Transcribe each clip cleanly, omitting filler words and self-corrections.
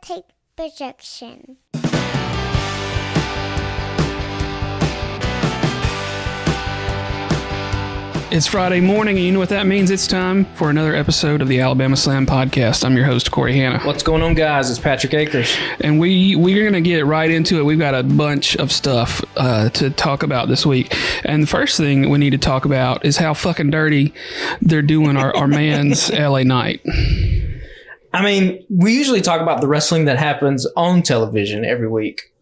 take projection. It's Friday morning, and you know what that means? It's time for another episode of the Alabama Slam Podcast. I'm your host, Corey Hanna. What's going on, guys? It's Patrick Akers. And we're going to get right into it. We've got a bunch of stuff to talk about this week. And the first thing we need to talk about is how fucking dirty they're doing our man's LA Knight. I mean, we usually talk about the wrestling that happens on television every week.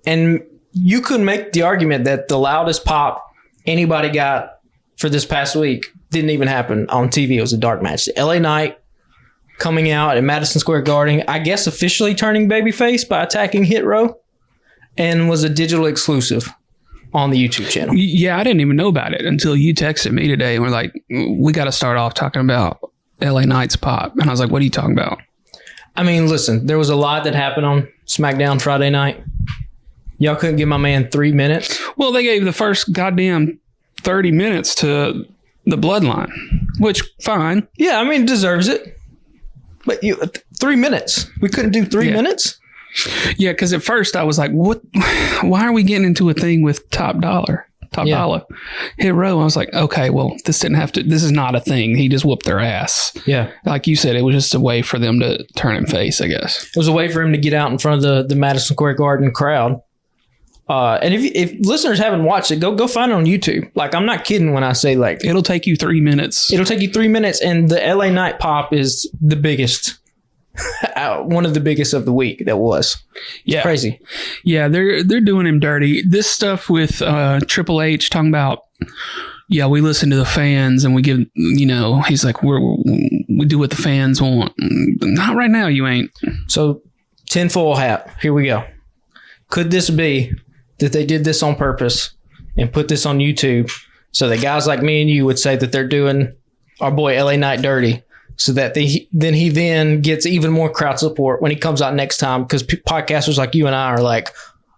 And you could make the argument that the loudest pop anybody got for this past week didn't even happen on TV. It was a dark match. The LA Knight coming out at Madison Square Garden, I guess officially turning babyface by attacking Hit Row, and was a digital exclusive on the YouTube channel. Yeah, I didn't even know about it until you texted me today. And we're like, we got to start off talking about LA Knight's pop. And I was like, what are you talking about? I mean, listen, there was a lot that happened on SmackDown Friday night. Y'all couldn't give my man 3 minutes. Well, they gave the first goddamn 30 minutes to the Bloodline, which fine. Yeah, I mean, deserves it. But 3 minutes. We couldn't do 3 minutes? Yeah, because at first I was like, what? Why are we getting into a thing with Top Dollar? Hit Row. I was like, okay, well, this is not a thing. He just whooped their ass. Yeah. Like you said, it was just a way for them to turn him face, I guess. It was a way for him to get out in front of the Madison Square Garden crowd. And if listeners haven't watched it, go find it on YouTube. Like, I'm not kidding when I say, like, it'll take you 3 minutes. It'll take you 3 minutes, and the LA Knight pop is the biggest, one of the biggest of the week. That was, yeah, it's crazy. Yeah, they're doing him dirty. This stuff with Triple H talking about, yeah, we listen to the fans and we give, he's like, we do what the fans want. Not right now, you ain't. So, tinfoil hat. Here we go. Could this be that they did this on purpose and put this on YouTube so that guys like me and you would say that they're doing our boy LA Knight dirty, so that he then gets even more crowd support when he comes out next time, because podcasters like you and I are like,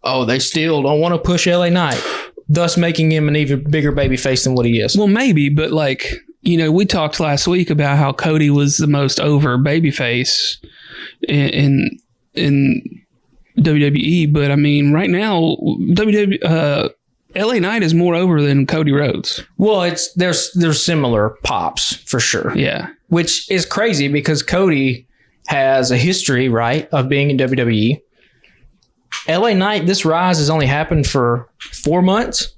oh, they still don't want to push LA Knight, thus making him an even bigger babyface than what he is. Well, maybe, but like, we talked last week about how Cody was the most over babyface in WWE, but I mean, right now, LA Knight is more over than Cody Rhodes. Well, there's similar pops for sure. Yeah, which is crazy because Cody has a history, right, of being in WWE. LA Knight, this rise has only happened for 4 months,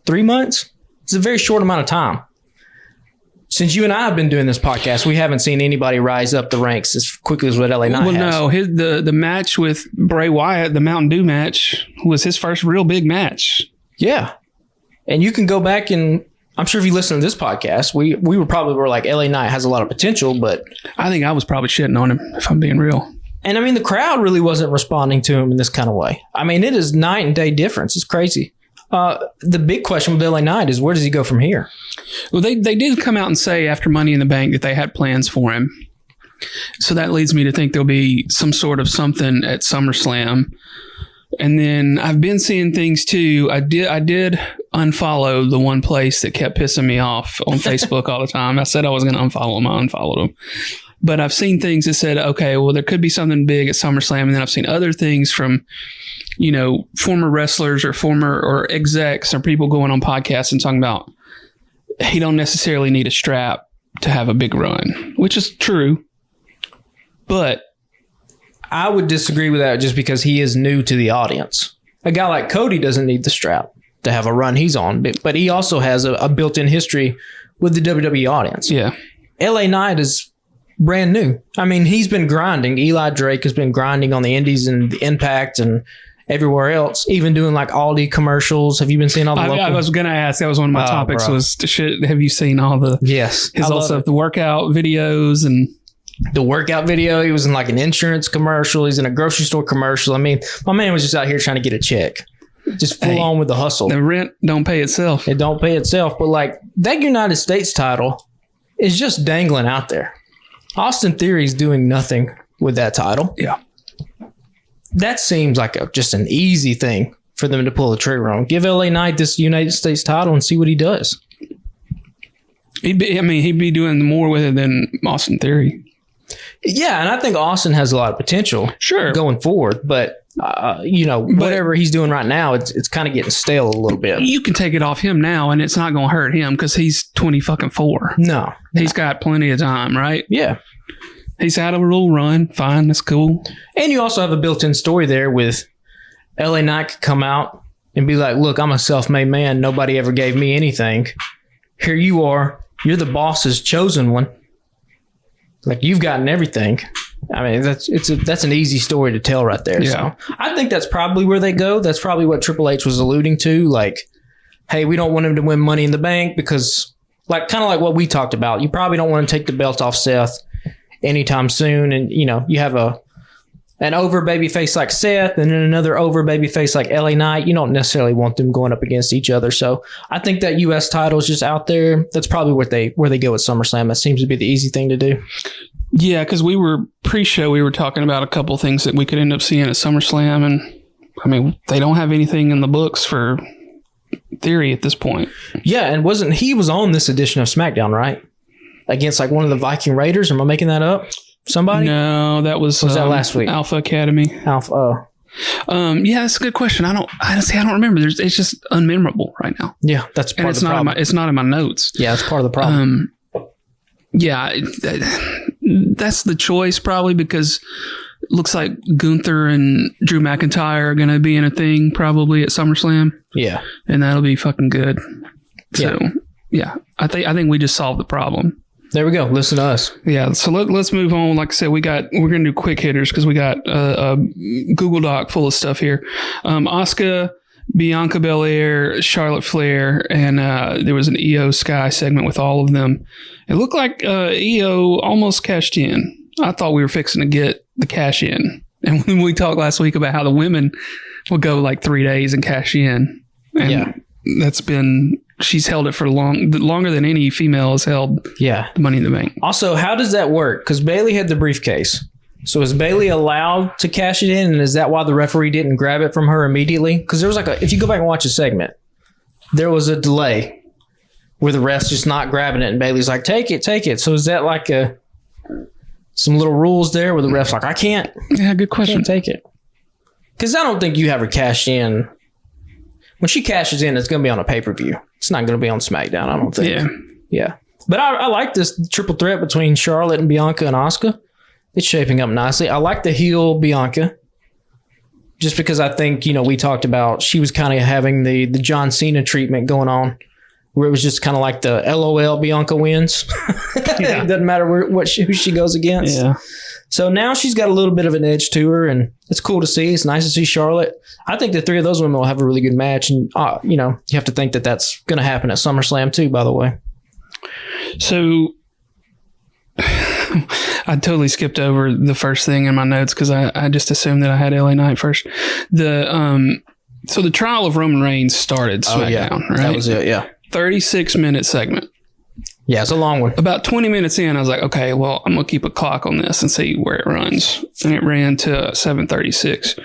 3 months. It's a very short amount of time. Since you and I have been doing this podcast, we haven't seen anybody rise up the ranks as quickly as what LA Knight has. Well, no, the match with Bray Wyatt, the Mountain Dew match, was his first real big match. Yeah. And you can go back and I'm sure if you listen to this podcast, we were like, LA Knight has a lot of potential, but I think I was probably shitting on him, if I'm being real. And I mean, the crowd really wasn't responding to him in this kind of way. I mean, it is night and day difference. It's crazy. The big question with LA Knight is, where does he go from here? Well, they did come out and say after Money in the Bank that they had plans for him. So that leads me to think there'll be some sort of something at SummerSlam. And then I've been seeing things too. I did unfollow the one place that kept pissing me off on Facebook all the time. I said I was going to unfollow them. I unfollowed them. But I've seen things that said, okay, well, there could be something big at SummerSlam. And then I've seen other things from, former wrestlers or execs or people going on podcasts and talking about he don't necessarily need a strap to have a big run, which is true. But I would disagree with that just because he is new to the audience. A guy like Cody doesn't need the strap to have a run he's on, but he also has a built-in history with the WWE audience. Yeah. LA Knight is brand new. I mean, he's been grinding. Eli Drake has been grinding on the indies and the Impact and everywhere else, even doing like Aldi commercials. Have you been seeing all the local? I was going to ask, that was one of my topics, was have you seen all the his the workout videos and the workout video? He was in like an insurance commercial. He's in a grocery store commercial. I mean, my man was just out here trying to get a check. Just full on with the hustle. The rent don't pay itself. It don't pay itself. But like that United States title is just dangling out there. Austin Theory's doing nothing with that title. Yeah. That seems like just an easy thing for them to pull the trigger on. Give LA Knight this United States title and see what he does. He'd be doing more with it than Austin Theory. Yeah, and I think Austin has a lot of potential going forward, but whatever he's doing right now, it's kind of getting stale a little bit. You can take it off him now, and it's not going to hurt him because he's 24. No. He's got plenty of time, right? Yeah. He's had a little run. Fine. That's cool. And you also have a built-in story there with LA Knight could come out and be like, look, I'm a self-made man. Nobody ever gave me anything. Here you are. You're the boss's chosen one. Like, you've gotten everything. I mean, that's an easy story to tell right there. Yeah. So I think that's probably where they go. That's probably what Triple H was alluding to. Like, hey, we don't want him to win Money in the Bank because, like, kind of like what we talked about. You probably don't want to take the belt off Seth anytime soon. And, you have an over babyface like Seth and then another over babyface like LA Knight. You don't necessarily want them going up against each other. So I think that U.S. title is just out there. That's probably where they go at SummerSlam. That seems to be the easy thing to do. Yeah, because we were talking about a couple things that we could end up seeing at SummerSlam, and I mean, they don't have anything in the books for Theory at this point. Yeah, and he was on this edition of SmackDown, right? Against like one of the Viking Raiders. Am I making that up? Somebody? No, that was that last week? Alpha Academy. Alpha. Yeah, that's a good question. I don't remember. It's just unmemorable right now. Yeah, that's part of the problem. It's not in my notes. Yeah, that's part of the problem. Yeah, that's the choice probably because it looks like Gunther and Drew McIntyre are going to be in a thing probably at SummerSlam. Yeah. And that'll be fucking good. So, yeah, I think we just solved the problem. There we go. Listen to us. Yeah. So let's move on. Like I said, we're going to do quick hitters because we got a Google Doc full of stuff here. Asuka, Bianca Belair, Charlotte Flair, and there was an EO Sky segment with all of them. It looked like EO almost cashed in. I thought we were fixing to get the cash in. And when we talked last week about how the women will go like 3 days and cash in. And she's held it for longer than any female has held the Money in the Bank. Also, how does that work? Because Bayley had the briefcase. So is Bayley allowed to cash it in? And is that why the referee didn't grab it from her immediately? Because there was if you go back and watch a segment, there was a delay where the ref's just not grabbing it. And Bayley's like, take it. So is that like some little rules there where the ref's like, I can't. Yeah, good question. I can't take it. Because I don't think you have her cash in. When she cashes in, it's going to be on a pay-per-view. It's not going to be on SmackDown, I don't think. Yeah. But I like this triple threat between Charlotte and Bianca and Asuka. It's shaping up nicely. I like the heel Bianca. Just because I think, we talked about she was kind of having the John Cena treatment going on. Where it was just kind of like the LOL Bianca wins. It doesn't matter who she goes against. Yeah. So now she's got a little bit of an edge to her, and it's cool to see. It's nice to see Charlotte. I think the three of those women will have a really good match, and you have to think that that's going to happen at SummerSlam too. By the way, so I totally skipped over the first thing in my notes because I just assumed that I had LA Knight first. So the trial of Roman Reigns started SmackDown, right? That was it. Yeah. 36-minute segment. Yeah, it's a long one. About 20 minutes in, I was like, okay, well, I'm going to keep a clock on this and see where it runs. And it ran to 7:36.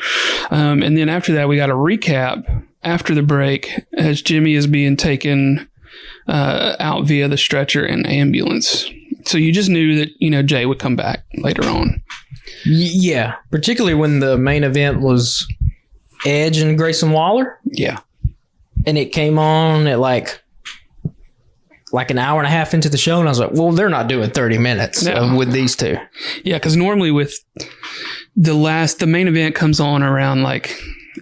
And then after that, we got a recap after the break as Jimmy is being taken out via the stretcher and ambulance. So you just knew that, Jay would come back later on. Yeah, particularly when the main event was Edge and Grayson Waller. Yeah. And it came on at like an hour and a half into the show, and I was like, well, they're not doing 30 minutes with these two. Yeah, because normally with the main event comes on around like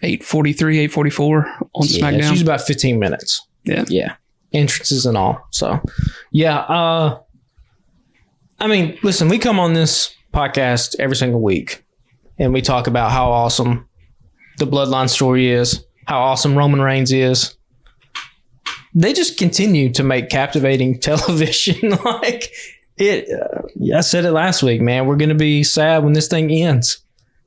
8:43, 8:44 on SmackDown. It's usually about 15 minutes. Yeah. Entrances and all. So, yeah. I mean, listen, we come on this podcast every single week, and we talk about how awesome the Bloodline story is, how awesome Roman Reigns is. They just continue to make captivating television. I said it last week, man. We're going to be sad when this thing ends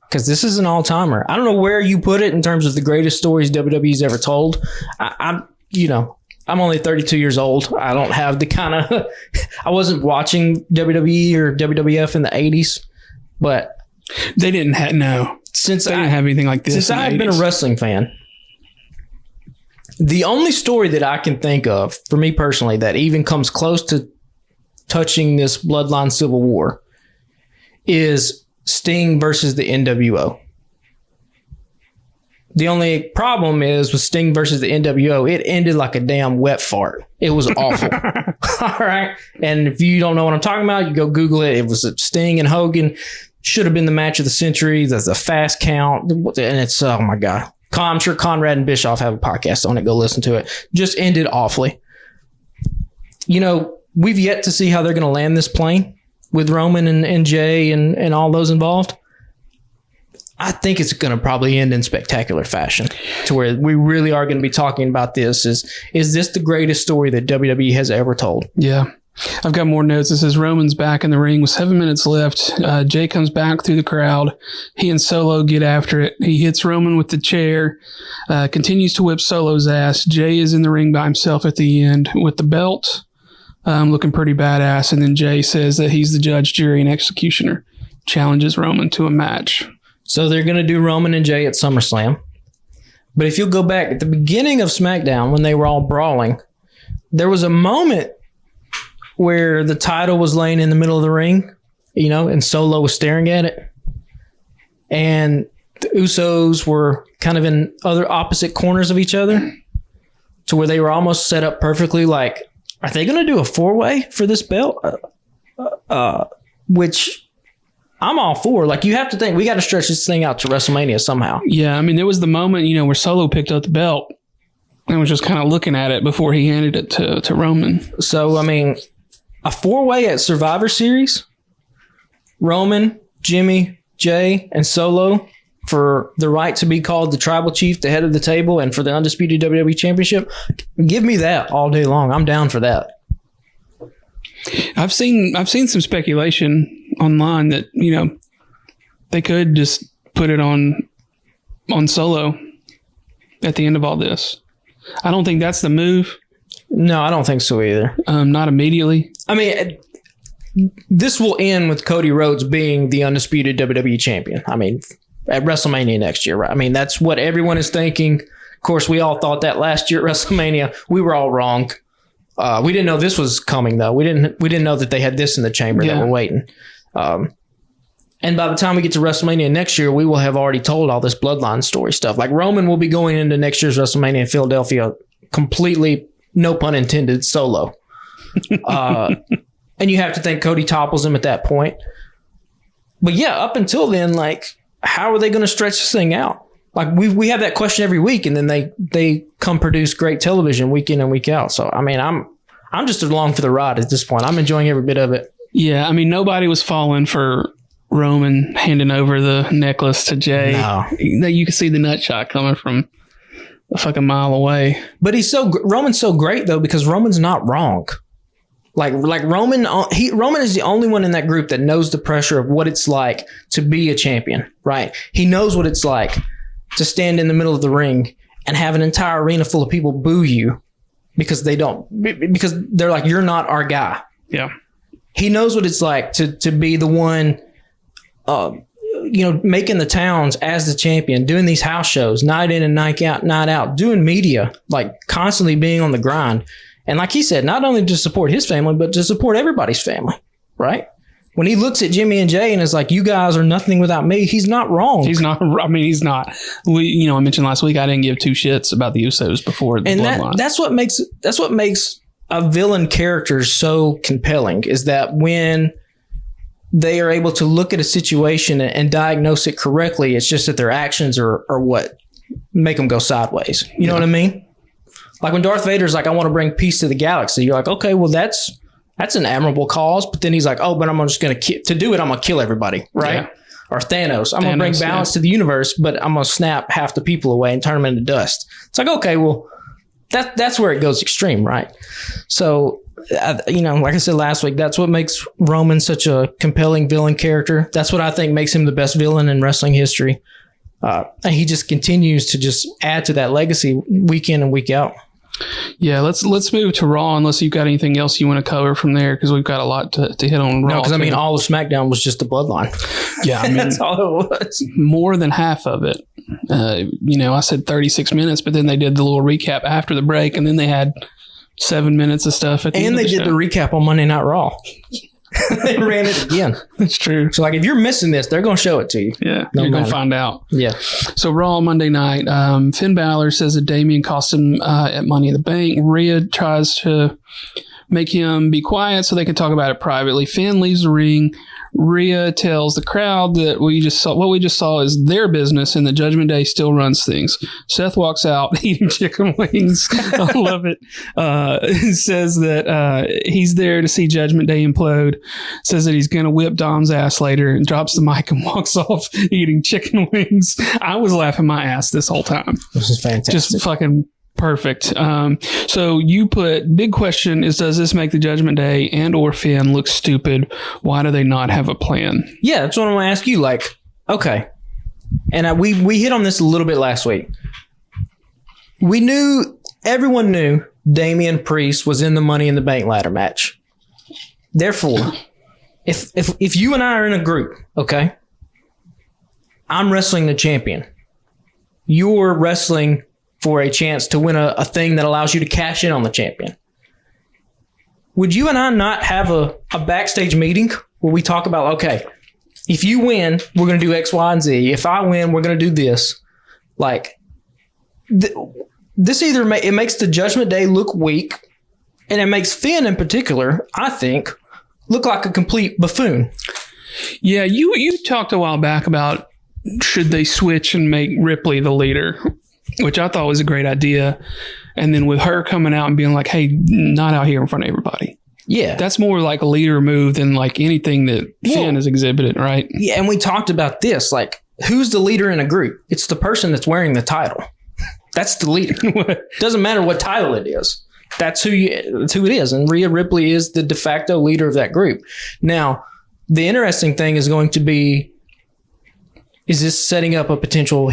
because this is an all-timer. I don't know where you put it in terms of the greatest stories WWE's ever told. I'm only 32 years old. I don't have the kind of... I wasn't watching WWE or WWF in the 80s, but... They didn't have... No. They didn't have anything like this. Since I've been a wrestling fan... The only story that I can think of, for me personally, that even comes close to touching this Bloodline Civil War is Sting versus the NWO. The only problem is with Sting versus the NWO, it ended like a damn wet fart. It was awful. All right. And if you don't know what I'm talking about, you go Google it. It was Sting and Hogan. Should have been the match of the century. There's a fast count. And it's, oh my God. I'm sure Conrad and Bischoff have a podcast on it. Go listen to it. Just ended awfully. You know, we've yet to see how they're going to land this plane with Roman and Jay and all those involved. I think it's going to probably end in spectacular fashion to where we really are going to be talking about this. Is this the greatest story that WWE has ever told? Yeah. I've got more notes. It says Roman's back in the ring with 7 minutes left. Jay comes back through the crowd. He and Solo get after it. He hits Roman with the chair, continues to whip Solo's ass. Jay is in the ring by himself at the end with the belt, looking pretty badass. And then Jay says that he's the judge, jury, and executioner. Challenges Roman to a match. So they're going to do Roman and Jay at SummerSlam. But if you'll go back at the beginning of SmackDown when they were all brawling, there was a moment where the title was laying in the middle of the ring, you know, and Solo was staring at it. And the Usos were kind of in other opposite corners of each other to where they were almost set up perfectly. Like, are they going to do a 4-way for this belt? Which I'm all for. Like, you have to think, we got to stretch this thing out to WrestleMania somehow. Yeah, I mean, there was the moment, you know, where Solo picked up the belt and was just kind of looking at it before he handed it to Roman. So, I mean, a 4-way at Survivor Series, Roman, Jimmy, Jay, and Solo for the right to be called the Tribal Chief, the head of the table, and for the undisputed WWE Championship. Give me that all day long. I'm down for that. I've seen some speculation online that, you know, they could just put it on Solo at the end of all this. I don't think that's the move. No, I don't think so either. Not immediately. I mean, this will end with Cody Rhodes being the undisputed WWE champion. I mean, at WrestleMania next year, right? I mean, that's what everyone is thinking. Of course, we all thought that last year at WrestleMania. We were all wrong. We didn't know this was coming, though. We didn't know that they had this in the chamber that we're waiting. And by the time we get to WrestleMania next year, we will have already told all this Bloodline story stuff. Like, Roman will be going into next year's WrestleMania in Philadelphia completely, no pun intended, solo. And you have to think Cody topples him at that point. But yeah, up until then, like, how are they going to stretch this thing out? Like, we have that question every week, and then they come produce great television week in and week out. So, I mean, I'm just along for the ride at this point. I'm enjoying every bit of it. Yeah, I mean, nobody was falling for Roman handing over the necklace to Jay. No. You can see the nut shot coming from a fucking mile away. But Roman's so great, though, because Roman's not wrong. Like Roman is the only one in that group that knows the pressure of what it's like to be a champion, right? He knows what it's like to stand in the middle of the ring and have an entire arena full of people boo you because they're like, you're not our guy. Yeah. He knows what it's like to be the one, making the towns as the champion, doing these house shows, night in and night out, doing media, like constantly being on the grind. And like he said, not only to support his family, but to support everybody's family, right? When he looks at Jimmy and Jay and is like, you guys are nothing without me, he's not wrong. He's not. I mean, he's not. I mentioned last week I didn't give two shits about the Usos before the Bloodline. That's what makes a villain character so compelling, is that when they are able to look at a situation and diagnose it correctly, it's just that their actions are what make them go sideways. You know what I mean? Like when Darth Vader's like, I want to bring peace to the galaxy. You're like, okay, well, that's an admirable cause. But then he's like, oh, but I'm just going to do it. I'm going to kill everybody. Right. Yeah. Or Thanos. I'm going to bring balance to the universe, but I'm going to snap half the people away and turn them into dust. It's like, okay, well, that's where it goes extreme. Right. So, like I said last week, that's what makes Roman such a compelling villain character. That's what I think makes him the best villain in wrestling history. And he just continues to just add to that legacy week in and week out. Yeah, let's move to Raw unless you've got anything else you want to cover from there, because we've got a lot to hit on Raw. No, because I mean, all of SmackDown was just the Bloodline. Yeah, I mean, that's all it was. More than half of it. I said 36 minutes, but then they did the little recap after the break, and then they had 7 minutes of stuff at the end. And they did the recap on Monday Night Raw. They ran it again. That's true. So, like, if you're missing this, they're going to show it to you. Yeah, you're going to find out. Yeah. So, Raw Monday night, Finn Balor says that Damian cost him at Money in the Bank. Rhea tries to make him be quiet so they can talk about it privately. Finn leaves the ring. Rhea tells the crowd that what we just saw is their business and the Judgment Day still runs things. Seth walks out eating chicken wings. I love it. Says that he's there to see Judgment Day implode. Says that he's going to whip Dom's ass later and drops the mic and walks off eating chicken wings. I was laughing my ass this whole time. This is fantastic. Just fucking perfect. So you put, big question is, does this make the Judgment Day and or Finn look stupid? Why do they not have a plan? Yeah, that's what I'm going to ask you. Like, okay. And we hit on this a little bit last week. Everyone knew Damian Priest was in the Money in the Bank ladder match. Therefore, if you and I are in a group, okay, I'm wrestling the champion. You're wrestling for a chance to win a thing that allows you to cash in on the champion. Would you and I not have a backstage meeting where we talk about, okay, if you win, we're going to do X, Y, and Z. If I win, we're going to do this. Like, this either it makes the Judgment Day look weak, and it makes Finn in particular, I think, look like a complete buffoon. Yeah, you talked a while back about should they switch and make Ripley the leader, which I thought was a great idea. And then with her coming out and being like, hey, not out here in front of everybody. Yeah. That's more like a leader move than like anything that Finn has exhibited, right? Yeah, and we talked about this. Like, who's the leader in a group? It's the person that's wearing the title. That's the leader. Doesn't matter what title it is. That's who it is. And Rhea Ripley is the de facto leader of that group. Now, the interesting thing is going to be, is this setting up a potential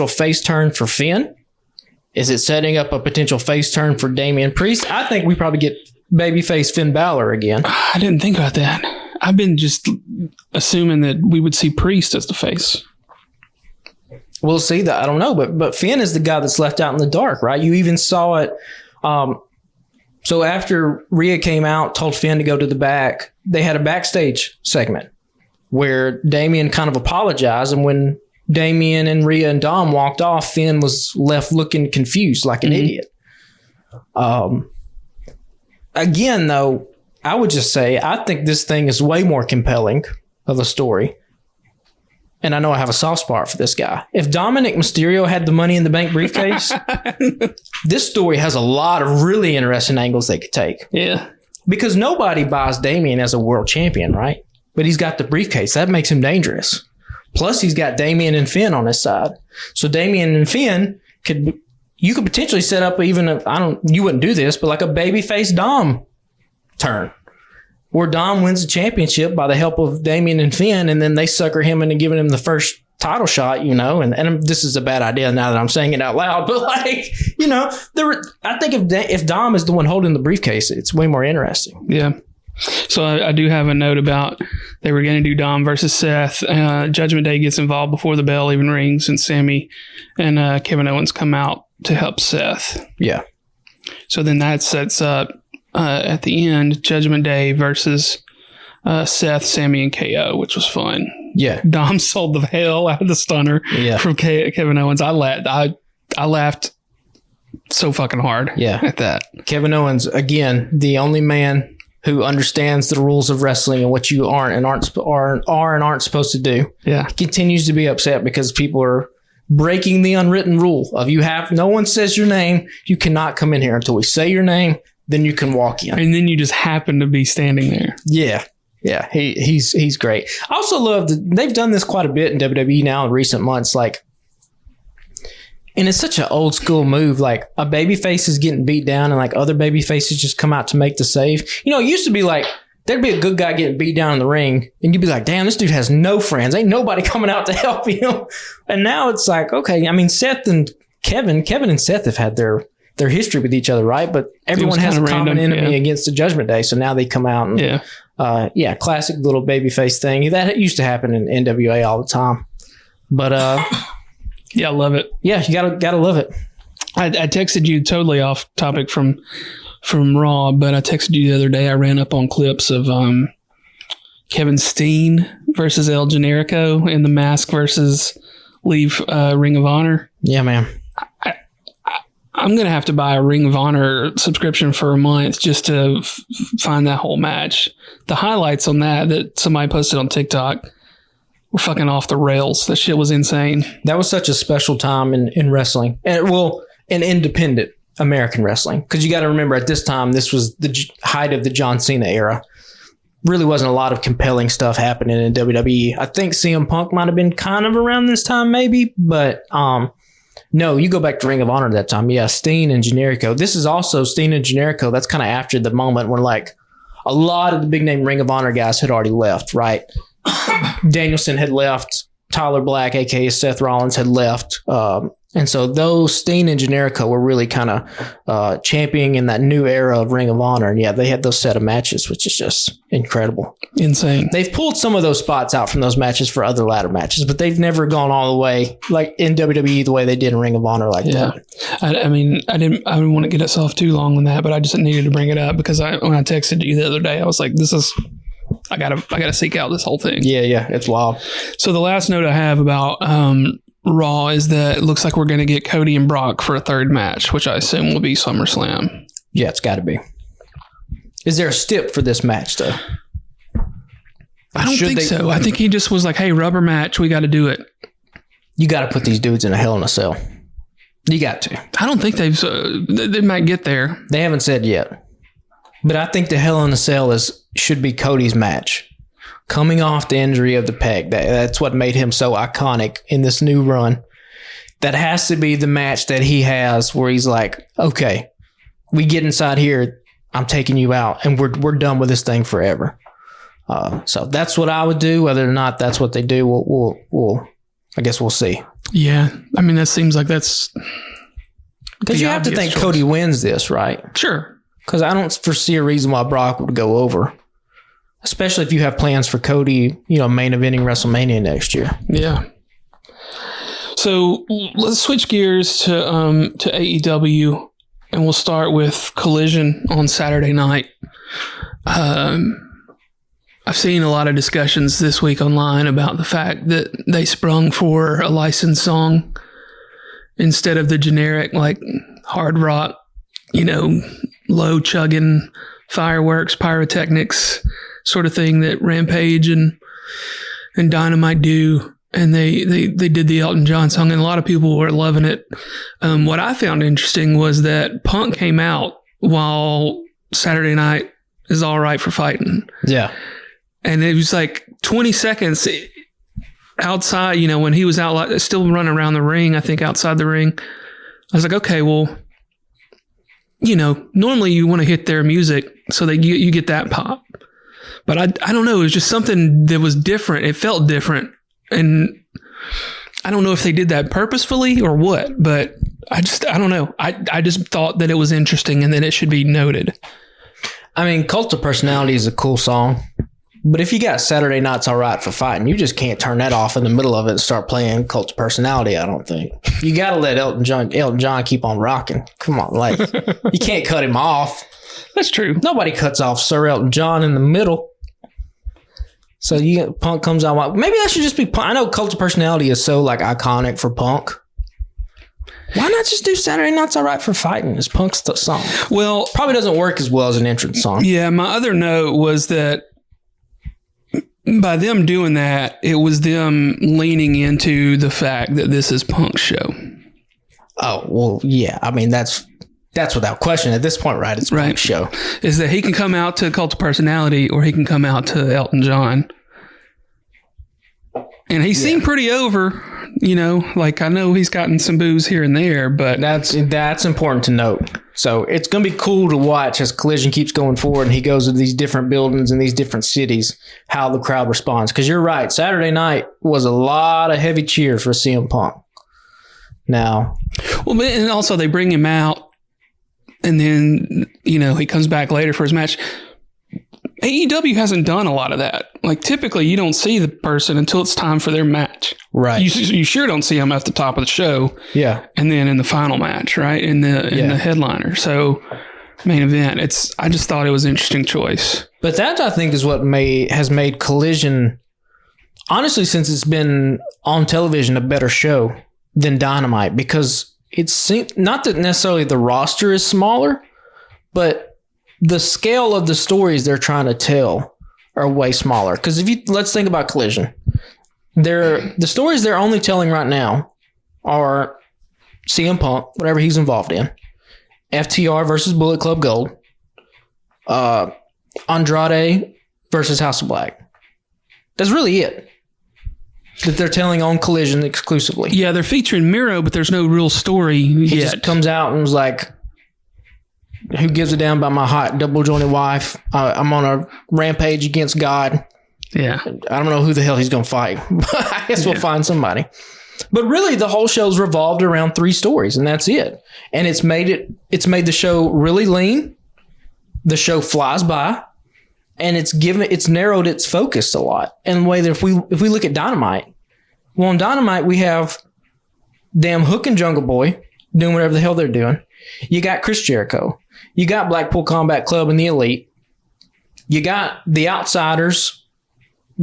face turn for Finn? Is it setting up a potential face turn for Damian Priest? I think we probably get babyface Finn Balor again. I didn't think about that. I've been just assuming that we would see Priest as the face. We'll see that. I don't know, but Finn is the guy that's left out in the dark, right? You even saw it. So after Rhea came out, told Finn to go to the back, they had a backstage segment where Damian kind of apologized, and when Damian and Rhea and Dom walked off, Finn was left looking confused like an idiot. Again, though, I would just say I think this thing is way more compelling of a story. And I know I have a soft spot for this guy. If Dominic Mysterio had the Money in the Bank briefcase, this story has a lot of really interesting angles they could take. Yeah. Because nobody buys Damian as a world champion, right? But he's got the briefcase. That makes him dangerous. Plus, he's got Damian and Finn on his side. So Damian and Finn you could potentially set up even you wouldn't do this, but like a babyface Dom turn, where Dom wins the championship by the help of Damian and Finn, and then they sucker him into giving him the first title shot, and this is a bad idea now that I'm saying it out loud, but like, I think if Dom is the one holding the briefcase, it's way more interesting. Yeah. So I do have a note about they were going to do Dom versus Seth. Judgment Day gets involved before the bell even rings, and Sammy and Kevin Owens come out to help Seth. Yeah. So then that sets up at the end Judgment Day versus Seth, Sammy, and KO, which was fun. Yeah. Dom sold the hell out of the stunner from Kevin Owens. I laughed so fucking hard at that. Kevin Owens, again, the only man who understands the rules of wrestling and what you are and aren't supposed to do. Yeah. Continues to be upset because people are breaking the unwritten rule of no one says your name. You cannot come in here until we say your name. Then you can walk in. And then you just happen to be standing there. Yeah. Yeah. He's great. I also love they've done this quite a bit in WWE now in recent months. And it's such an old school move. Like, a babyface is getting beat down and like other babyfaces just come out to make the save. It used to be like, there'd be a good guy getting beat down in the ring and you'd be like, damn, this dude has no friends. Ain't nobody coming out to help him. And now it's like, okay, I mean, Seth and Kevin and Seth have had their history with each other, right? But everyone has a common enemy against the Judgment Day. So now they come out and, classic little babyface thing. That used to happen in NWA all the time. But, yeah, I love it. Yeah, you gotta love it. I texted you totally off topic from Raw, but I texted you the other day. I ran up on clips of Kevin Steen versus El Generico in the Mask versus Leave Ring of Honor. Yeah, man. I'm going to have to buy a Ring of Honor subscription for a month just to find that whole match. The highlights on that somebody posted on TikTok were fucking off the rails. That shit was insane. That was such a special time in wrestling. And in independent American wrestling. Because you got to remember, at this time, this was the height of the John Cena era. Really wasn't a lot of compelling stuff happening in WWE. I think CM Punk might have been kind of around this time, maybe. But no, you go back to Ring of Honor that time. Yeah, Steen and Generico. This is also Steen and Generico. That's kind of after the moment where like a lot of the big name Ring of Honor guys had already left, right? Danielson had left. Tyler Black, a.k.a. Seth Rollins, had left. And so those Steen and Generico were really kind of championing in that new era of Ring of Honor. And yeah, they had those set of matches, which is just incredible. Insane. They've pulled some of those spots out from those matches for other ladder matches, but they've never gone all the way, like in WWE, the way they did in Ring of Honor like that. I mean, I didn't want to get us off too long on that, but I just needed to bring it up because when I texted you the other day, I was like, I gotta seek out this whole thing. Yeah, it's wild. So the last note I have about Raw is that it looks like we're going to get Cody and Brock for a third match, which I assume will be SummerSlam. Yeah, it's got to be. Is there a stip for this match, though? I don't think so. I think he just was like, hey, rubber match, we got to do it. You got to put these dudes in a Hell in a Cell. You got to. I don't think they might get there. They haven't said yet. But I think the Hell in a Cell should be Cody's match. Coming off the injury of the pec. That's what made him so iconic in this new run. That has to be the match that he has where he's like, okay, we get inside here, I'm taking you out, and we're done with this thing forever. So that's what I would do. Whether or not that's what they do, we'll I guess we'll see. Yeah, I mean, that seems like that's because you have to think choice. Cody wins this, right? Sure. Because I don't foresee a reason why Brock would go over. Especially if you have plans for Cody, main eventing WrestleMania next year. Yeah. So let's switch gears to AEW, and we'll start with Collision on Saturday night. I've seen a lot of discussions this week online about the fact that they sprung for a licensed song instead of the generic, like hard rock, low chugging fireworks, pyrotechnics sort of thing that Rampage and Dynamite do. And they did the Elton John song, and a lot of people were loving it. What I found interesting was that Punk came out while Saturday Night Is All Right for Fighting. Yeah. And it was like 20 seconds outside, when he was out, still running around the ring, I think outside the ring. I was like, okay, well, normally you want to hit their music so that you get that pop. But I don't know. It was just something that was different. It felt different. And I don't know if they did that purposefully or what, but I don't know. I just thought that it was interesting and that it should be noted. I mean, Cult of Personality is a cool song. But if you got Saturday Night's All Right for Fighting, you just can't turn that off in the middle of it and start playing Cult of Personality, I don't think. You got to let Elton John keep on rocking. Come on, like, you can't cut him off. That's true. Nobody cuts off Sir Elton John in the middle. So Punk comes out. Maybe that should just be Punk. I know Cult of Personality is so like iconic for Punk. Why not just do Saturday Night's All Right for Fighting as Punk's song? Well, probably doesn't work as well as an entrance song. Yeah, my other note was that by them doing that, it was them leaning into the fact that this is Punk's show. Oh, well, yeah. I mean, that's without question at this point, right? It's Punk's show. Is that he can come out to Cult of Personality or he can come out to Elton John. And he seemed pretty over, like I know he's gotten some boos here and there, but that's important to note. So it's going to be cool to watch as Collision keeps going forward and he goes to these different buildings in these different cities, how the crowd responds. Because you're right, Saturday night was a lot of heavy cheers for CM Punk. Now, well, and also they bring him out, and then he comes back later for his match. AEW hasn't done a lot of that. Like typically, you don't see the person until it's time for their match. Right. You sure don't see them at the top of the show. Yeah. And then in the final match, right? In the headliner. So main event. I just thought it was an interesting choice. But that, I think, is what has made Collision, honestly, since it's been on television, a better show than Dynamite, because it's not that necessarily the roster is smaller, but the scale of the stories they're trying to tell are way smaller. Because let's think about Collision. The stories they're only telling right now are CM Punk, whatever he's involved in, FTR versus Bullet Club Gold, Andrade versus House of Black. That's really it that they're telling on Collision exclusively. Yeah, they're featuring Miro, but there's no real story He yet. just comes out and was like, who gives a damn about my hot double-jointed wife? I'm on a rampage against God. Yeah. I don't know who the hell he's going to fight. I guess we'll find somebody. But really, the whole show's revolved around 3 stories, and that's it. And it's made the show really lean. The show flies by, and it's narrowed its focus a lot. And the way that if we look at Dynamite, well, on Dynamite we have damn Hook and Jungle Boy doing whatever the hell they're doing. You got Chris Jericho. You got Blackpool Combat Club and the Elite. You got the Outsiders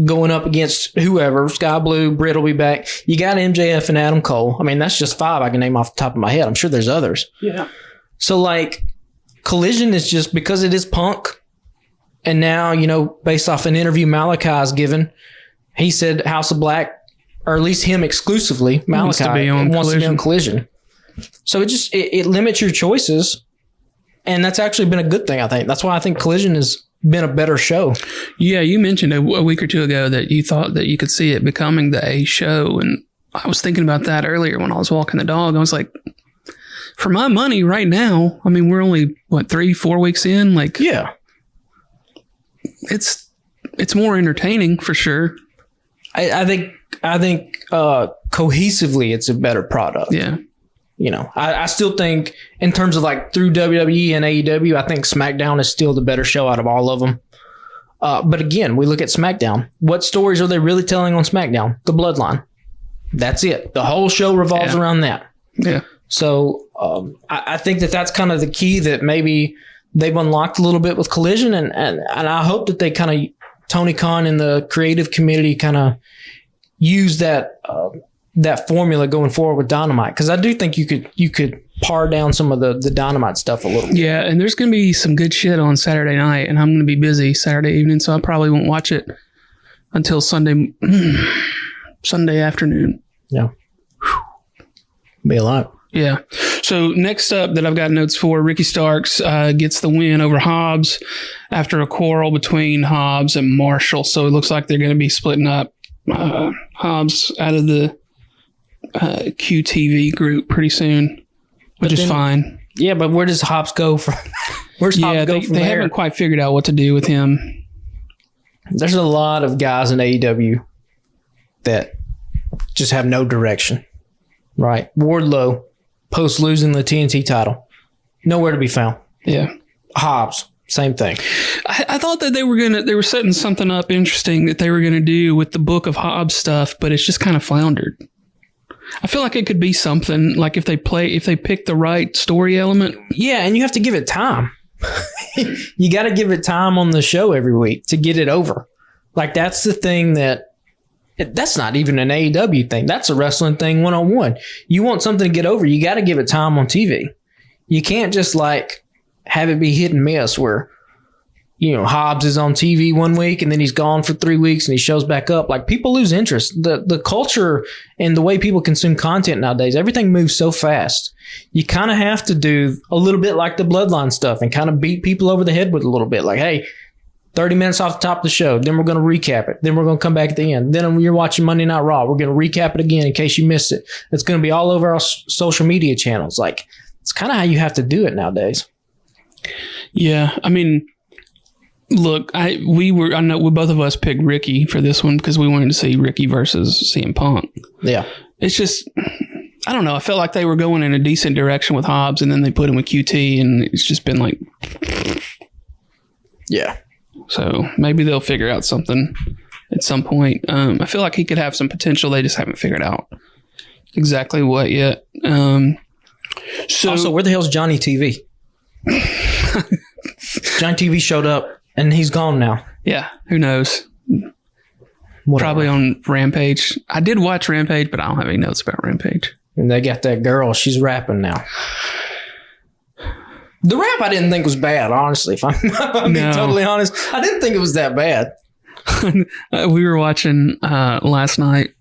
going up against whoever. Sky Blue, Britt will be back. You got MJF and Adam Cole. I mean, that's just 5 I can name off the top of my head. I'm sure there's others. Yeah. So, like, Collision is just because it is Punk. And now, based off an interview Malachi's given, he said House of Black, or at least him exclusively, Malachi wants to be on Collision. So it limits your choices. And that's actually been a good thing, I think. That's why I think Collision has been a better show. Yeah, you mentioned a week or two ago that you thought that you could see it becoming the A show. And I was thinking about that earlier when I was walking the dog. I was like, for my money right now, I mean, we're only, 3-4 weeks in? Like, yeah. It's more entertaining for sure. I think cohesively it's a better product. Yeah. I still think in terms of like through WWE and AEW, I think SmackDown is still the better show out of all of them. But again, we look at SmackDown. What stories are they really telling on SmackDown? The Bloodline. That's it. The whole show revolves around that. Yeah. So I think that's kind of the key that maybe they've unlocked a little bit with Collision. And I hope that they kind of, Tony Khan and the creative community kind of use that formula going forward with Dynamite. Because I do think you could par down some of the Dynamite stuff a little bit. Yeah, and there's going to be some good shit on Saturday night, and I'm going to be busy Saturday evening, so I probably won't watch it until Sunday afternoon. Yeah. Be a lot. Yeah. So next up that I've got notes for, Ricky Starks gets the win over Hobbs after a quarrel between Hobbs and Marshall. So it looks like they're going to be splitting up Hobbs out of the QTV group pretty soon, which is fine. Yeah, but where does Hobbs go from? Where's Hobbs go from there? They haven't quite figured out what to do with him. There's a lot of guys in AEW that just have no direction. Right. Wardlow, post losing the TNT title, nowhere to be found. Yeah. Hobbs, same thing. I thought that they were setting something up interesting that they were gonna do with the Book of Hobbs stuff, but it's just kind of floundered. I feel like it could be something like if they pick the right story element. Yeah, and you have to give it time. You got to give it time on the show every week to get it over. Like that's the thing that's not even an AEW thing. That's a wrestling thing 101. You want something to get over, you got to give it time on TV. You can't just like have it be hit and miss where, Hobbs is on TV one week and then he's gone for 3 weeks and he shows back up. Like people lose interest. The culture and the way people consume content nowadays, everything moves so fast. You kind of have to do a little bit like the Bloodline stuff and kind of beat people over the head with a little bit. Like, hey, 30 minutes off the top of the show. Then we're going to recap it. Then we're going to come back at the end. Then when you're watching Monday Night Raw, we're going to recap it again in case you missed it. It's going to be all over our social media channels. Like, it's kind of how you have to do it nowadays. Yeah. I mean, look, I know both of us picked Ricky for this one because we wanted to see Ricky versus CM Punk. Yeah. It's just, I don't know. I felt like they were going in a decent direction with Hobbs and then they put him with QT and it's just been like, yeah. So maybe they'll figure out something at some point. I feel like he could have some potential. They just haven't figured out exactly what yet. So also, where the hell's Johnny TV? Johnny TV showed up And he's gone now. Yeah, who knows? Whatever. Probably on Rampage. I did watch Rampage, but I don't have any notes about Rampage. And they got that girl. She's rapping now. The rap I didn't think was bad, honestly. If I'm being totally honest, I didn't think it was that bad. We were watching last night.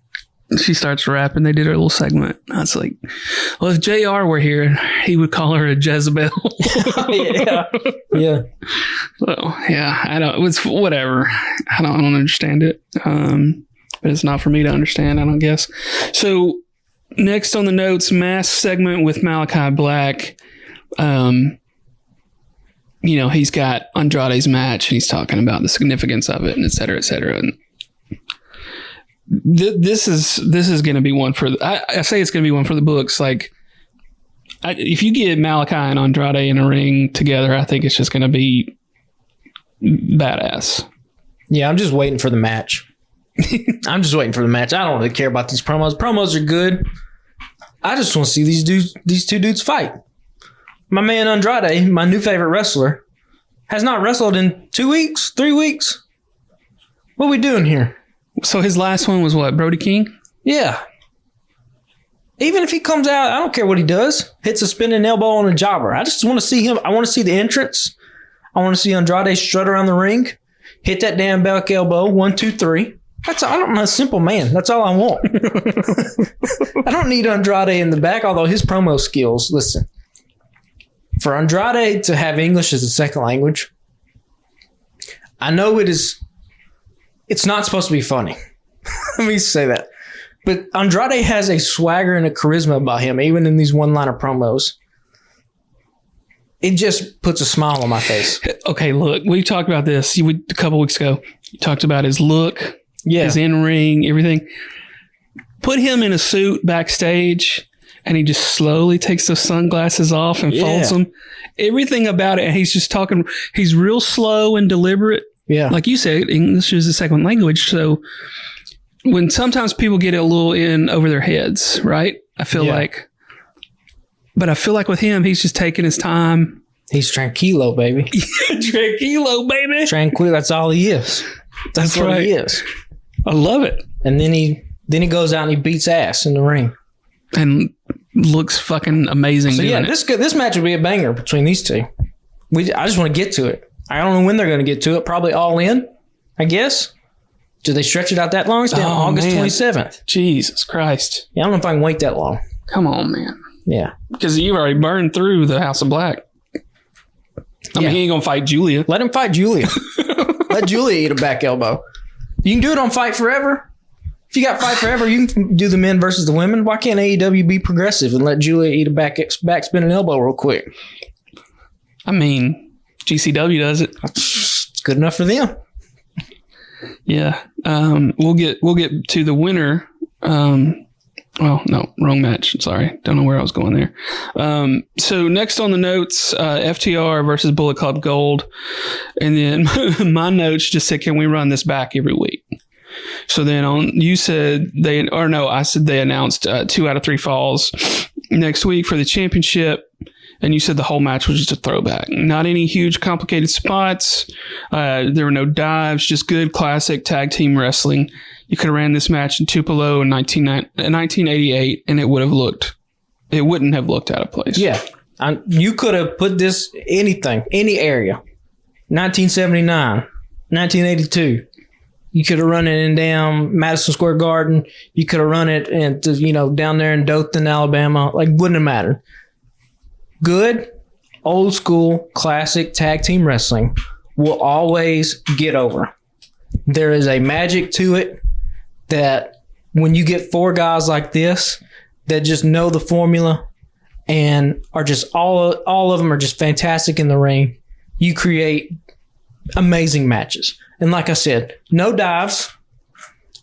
She starts rapping. They did her little segment. I was like, well, if JR were here, he would call her a Jezebel. Yeah. Well, yeah, I don't, it's whatever. I don't understand it. But it's not for me to understand, I don't guess. So next on the notes, mask segment with Malachi Black. He's got Andrade's match and he's talking about the significance of it and et cetera, et cetera. And this is going to be one for I say it's going to be one for the books. Like, if you get Malachi and Andrade in a ring together, I think it's just going to be badass. Yeah, I'm just waiting for the match. I don't really care about these promos. Promos are good. I just want to see these two dudes fight. My man Andrade, my new favorite wrestler, has not wrestled in 2 weeks, 3 weeks. What are we doing here? So his last one was what, Brody King? Yeah. Even if he comes out, I don't care what he does. Hits a spinning elbow on a jobber. I just want to see him. I want to see the entrance. I want to see Andrade strut around the ring, hit that damn back elbow, 1, 2, 3. I'm a simple man. That's all I want. I don't need Andrade in the back, although his promo skills, listen. For Andrade to have English as a second language, I know it's not supposed to be funny. Let me say that. But Andrade has a swagger and a charisma about him, even in these one-liner promos. It just puts a smile on my face. Okay, look, we talked about this a couple weeks ago. You talked about his look, his in-ring, everything. Put him in a suit backstage, and he just slowly takes those sunglasses off and folds them. Everything about it, and he's just talking. He's real slow and deliberate. Yeah. Like you said, English is a second language. So when sometimes people get a little in over their heads, right? I feel like with him, he's just taking his time. He's tranquilo, baby. Tranquilo, baby. Tranquilo. That's all he is. That's what right. He is. I love it. And then he goes out and he beats ass in the ring. And looks fucking amazing. So this match would be a banger between these two. I just want to get to it. I don't know when they're going to get to it. Probably All In, I guess. Do they stretch it out that long? It's down August 27th. Jesus Christ. Yeah, I don't know if I can wait that long. Come on, man. Yeah. Because you've already burned through the House of Black. I mean, he ain't going to fight Julia. Let him fight Julia. Let Julia eat a back elbow. You can do it on Fight Forever. If you got Fight Forever, you can do the men versus the women. Why can't AEW be progressive and let Julia eat a back spinning elbow real quick? I mean, GCW does it. It's good enough for them. Yeah. We'll get to the winner. Well, no, wrong match. Sorry. Don't know where I was going there. So next on the notes, FTR versus Bullet Club Gold. And then my notes just said, can we run this back every week? So then I said they announced 2 out of 3 falls next week for the championship. And you said the whole match was just a throwback. Not any huge complicated spots. There were no dives, just good classic tag team wrestling. You could have ran this match in Tupelo in 1988 and it wouldn't have looked out of place. Yeah. You could have put this anything, any area. 1979, 1982. You could have run it in down Madison Square Garden. You could have run it down there in Dothan, Alabama. Like, wouldn't have mattered. Good, old school, classic tag team wrestling will always get over. There is a magic to it that when you get 4 guys like this that just know the formula and are just all of them are just fantastic in the ring, you create amazing matches. And like I said, no dives,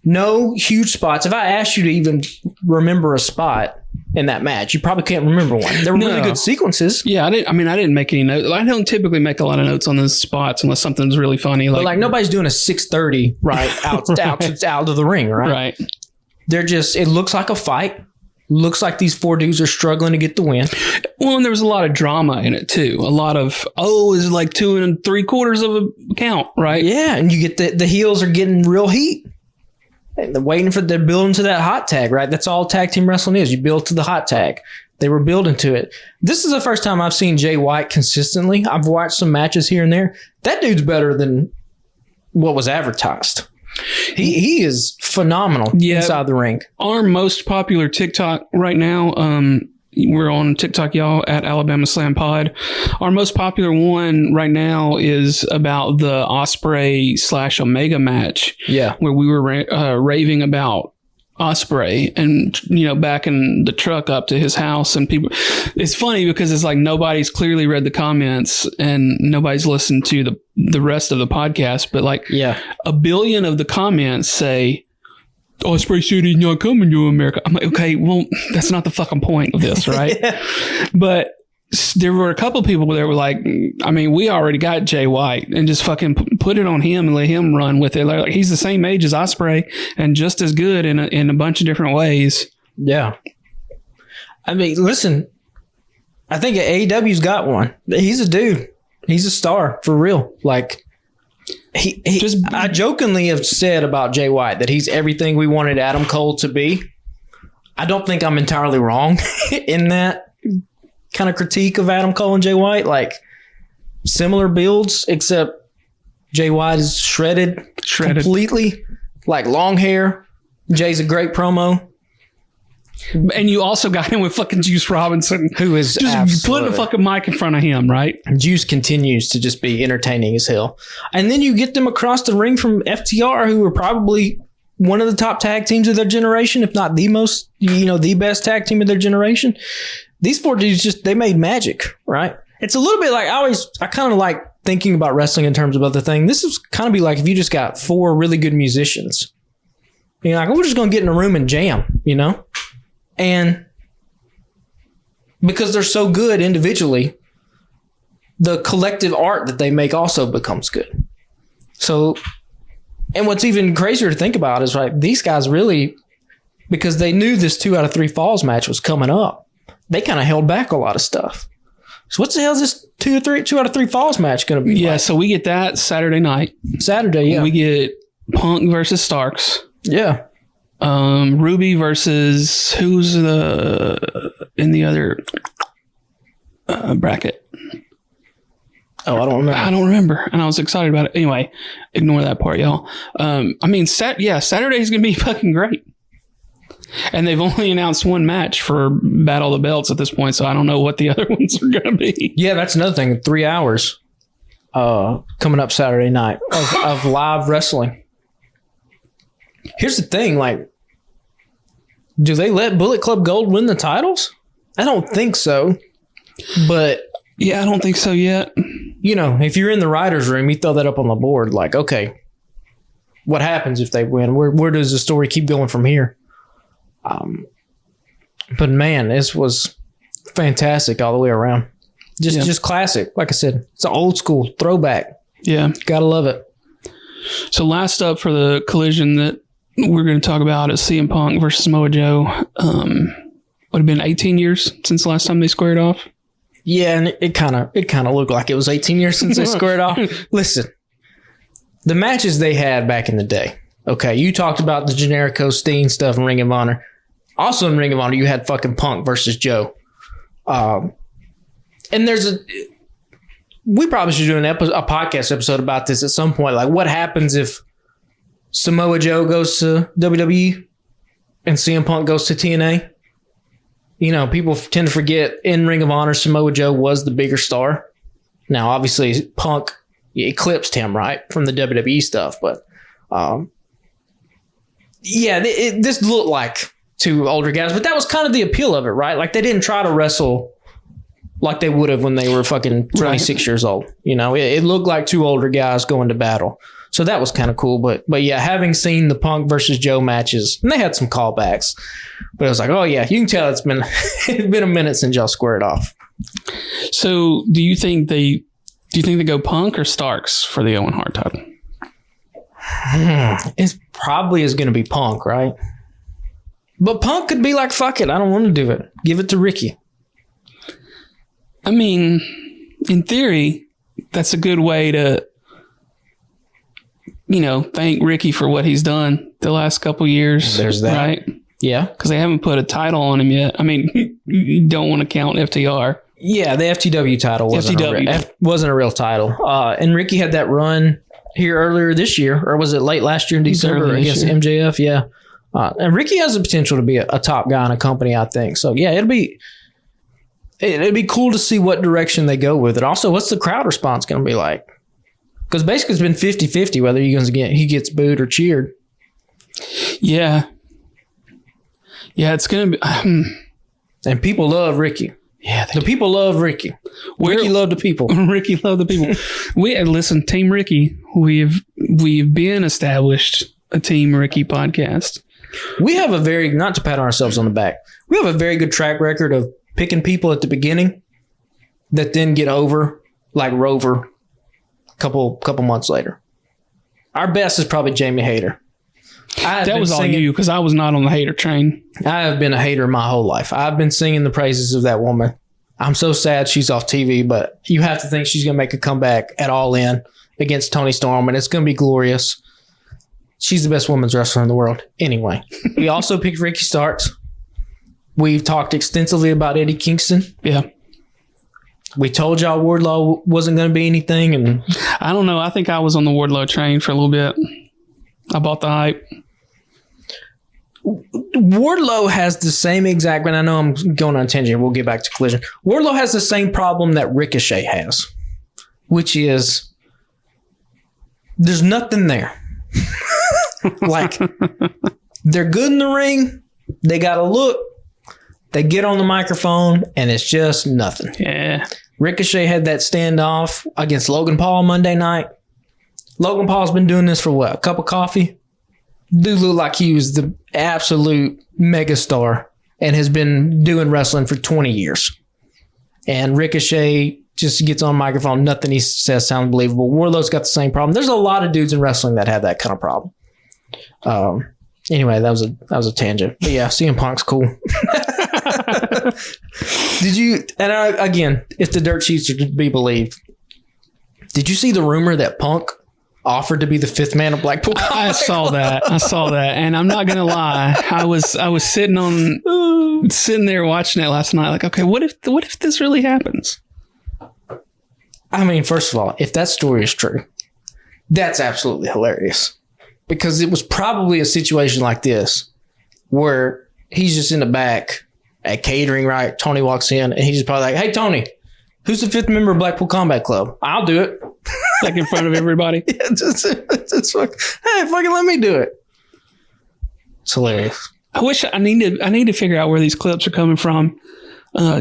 no huge spots. If I asked you to even remember a spot in that match, you probably can't remember one. There were really good sequences. Yeah, I didn't make any notes. I don't typically make a lot of notes on those spots unless something's really funny. But nobody's doing a 630 right out of the ring, right? Right. They're just, it looks like a fight. Looks like these 4 dudes are struggling to get the win. Well, and there was a lot of drama in it too. A lot of, is like 2 3/4 of a count, right? Yeah, and you get the heels are getting real heat. And they're building to that hot tag, right? That's all tag team wrestling is. You build to the hot tag. They were building to it. This is the first time I've seen Jay White consistently. I've watched some matches here and there. That dude's better than what was advertised. He is phenomenal inside the ring. Our most popular TikTok right now, we're on TikTok, y'all, at Alabama Slam Pod. Our most popular one right now is about the Ospreay / Omega match. Yeah. Where we were raving about Ospreay and, backing the truck up to his house, and people, it's funny because it's like nobody's clearly read the comments and nobody's listened to the rest of the podcast, but like 1 billion of the comments say Ospreay said he's not coming to America. I'm like, okay, well, that's not the fucking point of this, right? But there were a couple people that were like, I mean, we already got Jay White, and just fucking put it on him and let him run with it. Like, he's the same age as Ospreay and just as good in a bunch of different ways. Yeah. I mean, listen, I think AEW's got one. He's a dude. He's a star for real. Like, I jokingly have said about Jay White that he's everything we wanted Adam Cole to be. I don't think I'm entirely wrong in that kind of critique of Adam Cole and Jay White. Like, similar builds, except Jay White is shredded completely, like long hair. Jay's a great promo. And you also got him with fucking Juice Robinson, who is just putting a fucking mic in front of him, right? Juice continues to just be entertaining as hell. And then you get them across the ring from FTR, who are probably one of the top tag teams of their generation, if not the most, the best tag team of their generation. These 4 dudes they made magic, right? It's a little bit like, I kind of like thinking about wrestling in terms of other things. This is kind of be like if you just got 4 really good musicians. Like, we're just going to get in a room and jam, And because they're so good individually, the collective art that they make also becomes good. So, and what's even crazier to think about is, right, these guys really, because they knew this 2 out of 3 falls match was coming up, they kind of held back a lot of stuff. So what the hell is this 2 out of 3 falls match going to be? Yeah, like? So we get that Saturday night. Yeah. We get Punk versus Starks. Yeah. Ruby versus who's in the other bracket? Oh, I don't remember. And I was excited about it. Anyway, ignore that part, y'all. Saturday is going to be fucking great. And they've only announced one match for Battle of the Belts at this point, so I don't know what the other ones are going to be. Yeah, that's another thing. 3 hours coming up Saturday night of live wrestling. Here's the thing, like, do they let Bullet Club Gold win the titles? I don't think so. But yeah, I don't think so yet. If you're in the writer's room, you throw that up on the board, like, okay, what happens if they win? Where does the story keep going from here? But man, this was fantastic all the way around. Just classic. Like I said, it's an old school throwback. Yeah. Gotta love it. So last up for the collision that we're going to talk about is CM Punk versus Samoa Joe. Would have been 18 years since the last time they squared off. Yeah, and it kind of looked like it was 18 years since they squared off. Listen, the matches they had back in the day. Okay, you talked about the Generico Steen stuff in Ring of Honor. Also in Ring of Honor, you had fucking Punk versus Joe. And we probably should do a podcast episode about this at some point. Like, what happens if Samoa Joe goes to WWE and CM Punk goes to TNA? People tend to forget in Ring of Honor, Samoa Joe was the bigger star. Now, obviously, Punk eclipsed him, right, from the WWE stuff. But, this looked like 2 older guys. But that was kind of the appeal of it, right? Like, they didn't try to wrestle like they would have when they were fucking 26 years old. It looked like 2 older guys going to battle. So that was kind of cool. But yeah, having seen the Punk versus Joe matches, and they had some callbacks, but it was like, oh yeah, you can tell it's been a minute since y'all squared off. So do you think they go Punk or Starks for the Owen Hart title? It probably is going to be Punk, right? But Punk could be like, fuck it, I don't want to do it. Give it to Ricky. I mean, in theory, that's a good way to, thank Ricky for what he's done the last couple years. There's that. Right? Yeah. Because they haven't put a title on him yet. I mean, you don't want to count FTR. Yeah, the FTW title wasn't a real title. And Ricky had that run here earlier this year, or was it late last year in December against MJF? Yeah. And Ricky has the potential to be a top guy in a company, I think. So, yeah, it'd be cool to see what direction they go with it. Also, what's the crowd response going to be like? Because basically it's been 50-50 whether he gets booed or cheered. Yeah. Yeah, it's going to be... and people love Ricky. Yeah, the people love Ricky. Ricky loved the people. Ricky loved the people. Listen, Team Ricky, we've been established a Team Ricky podcast. We have a very, not to pat ourselves on the back, we have a very good track record of picking people at the beginning that then get over, like Rover, a couple months later. Our best is probably Jamie Hayter. That was all you, because I was not on the hater train. I have been a hater my whole life. I've been singing the praises of that woman. I'm so sad she's off TV, but you have to think she's going to make a comeback at All In against Toni Storm, and it's going to be glorious. She's the best women's wrestler in the world. Anyway, we also picked Ricky Starks. We've talked extensively about Eddie Kingston. Yeah. We told y'all Wardlow wasn't going to be anything. And I don't know. I think I was on the Wardlow train for a little bit. I bought the hype. Wardlow has the same exact, and I know I'm going on a tangent. We'll get back to Collision. Wardlow has the same problem that Ricochet has, which is there's nothing there. Like, they're good in the ring. They got a look. They get on the microphone, and it's just nothing. Yeah. Ricochet had that standoff against Logan Paul Monday night. Logan Paul's been doing this for what? A cup of coffee? Dude looked like he was the absolute megastar and has been doing wrestling for 20 years. And Ricochet just gets on microphone. Nothing he says sounds believable. Wardlow's got the same problem. There's a lot of dudes in wrestling that have that kind of problem. Anyway, that was a tangent. But yeah, CM Punk's cool. Did you? And again, if the dirt sheets are to be believed, did you see the rumor that Punk offered to be the fifth man of Blackpool? I saw that, and I'm not gonna lie. I was sitting there watching it last night. Like, okay, what if this really happens? I mean, first of all, if that story is true, that's absolutely hilarious. Because it was probably a situation like this where he's just in the back at catering, right? Tony walks in and he's just probably like, "Hey, Tony, who's the fifth member of Blackpool Combat Club? I'll do it." Like in front of everybody. Yeah, just hey, fucking let me do it. It's hilarious. I need to figure out where these clips are coming from.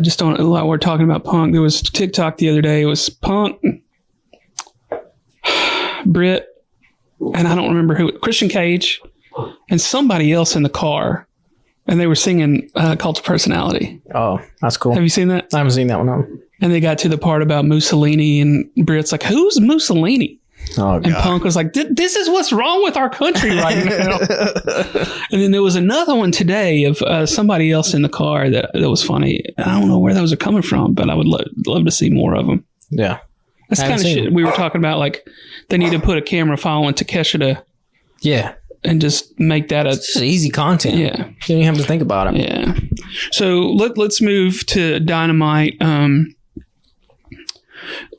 Just on while we're talking about Punk, there was TikTok the other day. It was Punk, Britt, and I don't remember who, Christian Cage, and somebody else in the car, and they were singing Cult of Personality. Oh, that's cool. Have you seen that? I haven't seen that one. No. And they got to the part about Mussolini, and Britt's like, "Who's Mussolini?" Oh, God. And Punk was like, "This is what's wrong with our country right now." And then there was another one today of somebody else in the car that was funny. I don't know where those are coming from, but I would love to see more of them. Yeah. That's kind of shit we were talking about. Like, they need to put a camera following Takeshita. Yeah. And just make that it's just easy content. Yeah. You don't even have to think about it. Yeah. So let's move to Dynamite.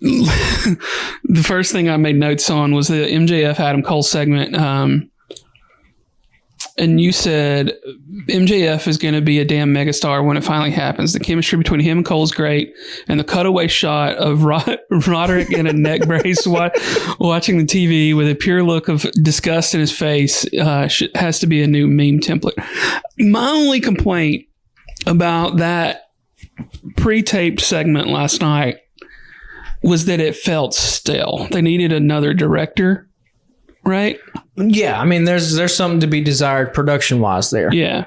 The first thing I made notes on was the MJF Adam Cole segment. And you said MJF is going to be a damn megastar when it finally happens. The chemistry between him and Cole is great. And the cutaway shot of Roderick in a neck brace watching the TV with a pure look of disgust in his face has to be a new meme template. My only complaint about that pre-taped segment last night was that it felt stale. They needed another director, right? Yeah, I mean, there's something to be desired production-wise there. Yeah.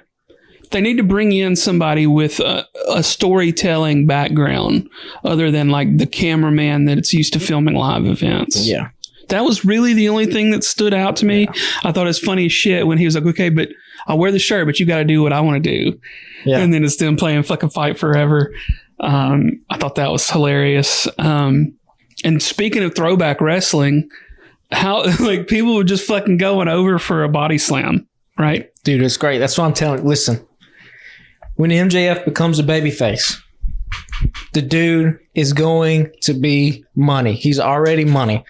They need to bring in somebody with a storytelling background other than like the cameraman that's used to filming live events. Yeah. That was really the only thing that stood out to me. Yeah. I thought it was funny as shit when he was like, "Okay, but I'll wear the shirt, but you got to do what I want to do. Yeah. And then it's them playing fucking Fight Forever. I thought that was hilarious. And speaking of throwback wrestling, how like people were just fucking going over for a body slam, right? Dude, it's great. That's what I'm telling you. Listen, when MJF becomes a babyface, the dude is going to be money. He's already money.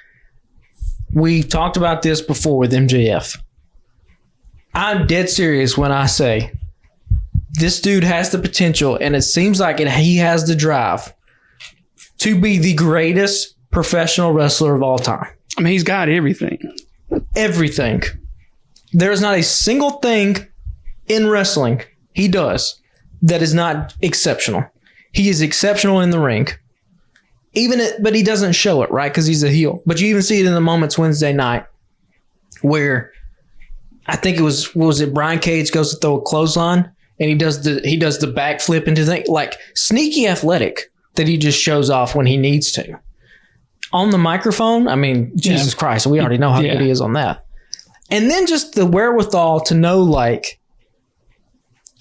We talked about this before with MJF. I'm dead serious when I say this dude has the potential, and it seems like he has the drive to be the greatest professional wrestler of all time. I mean, he's got everything. Everything. There's not a single thing in wrestling he does that is not exceptional. He is exceptional in the ring. But he doesn't show it, right? Because he's a heel. But you even see it in the moments Wednesday night where I think it was, what was it? Brian Cage goes to throw a clothesline and he does the backflip into things like sneaky athletic that he just shows off when he needs to. On the microphone, I mean, Jesus Christ, we already know how good he is on that. And then just the wherewithal to know, like,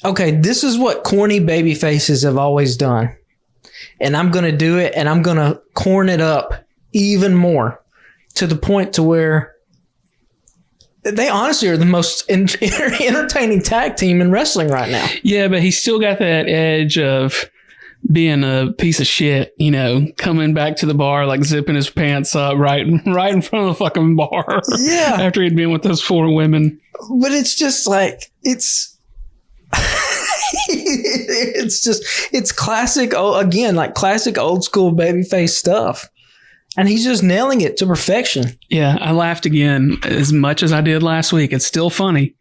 okay, this is what corny baby faces have always done. And I'm going to do it, and I'm going to corn it up even more to the point to where they honestly are the most entertaining tag team in wrestling right now. Yeah, but he's still got that edge of being a piece of shit, you know, coming back to the bar, like zipping his pants up right in front of the fucking bar. Yeah. After he'd been with those 4 women. But it's just like, it's classic, again, like classic old school babyface stuff. And he's just nailing it to perfection. Yeah, I laughed again as much as I did last week. It's still funny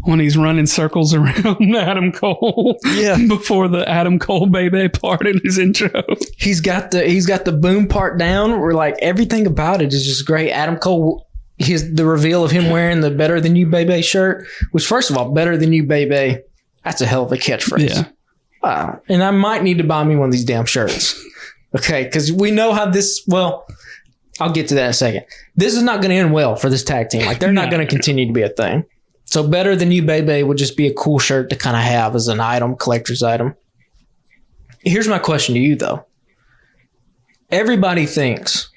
when he's running circles around Adam Cole. Yeah. Before the Adam Cole baby part in his intro. He's got the boom part down where like everything about it is just great. Adam Cole, the reveal of him wearing the Better Than You Baby shirt, which first of all, Better Than You Baby, that's a hell of a catchphrase. Yeah. And I might need to buy me one of these damn shirts. Okay, because we know how this, well, I'll get to that in a second. This is not going to end well for this tag team. Like, they're not going to continue to be a thing. So Better Than You Baby would just be a cool shirt to kind of have as an item, collector's item. Here's my question to you, though. Everybody thinks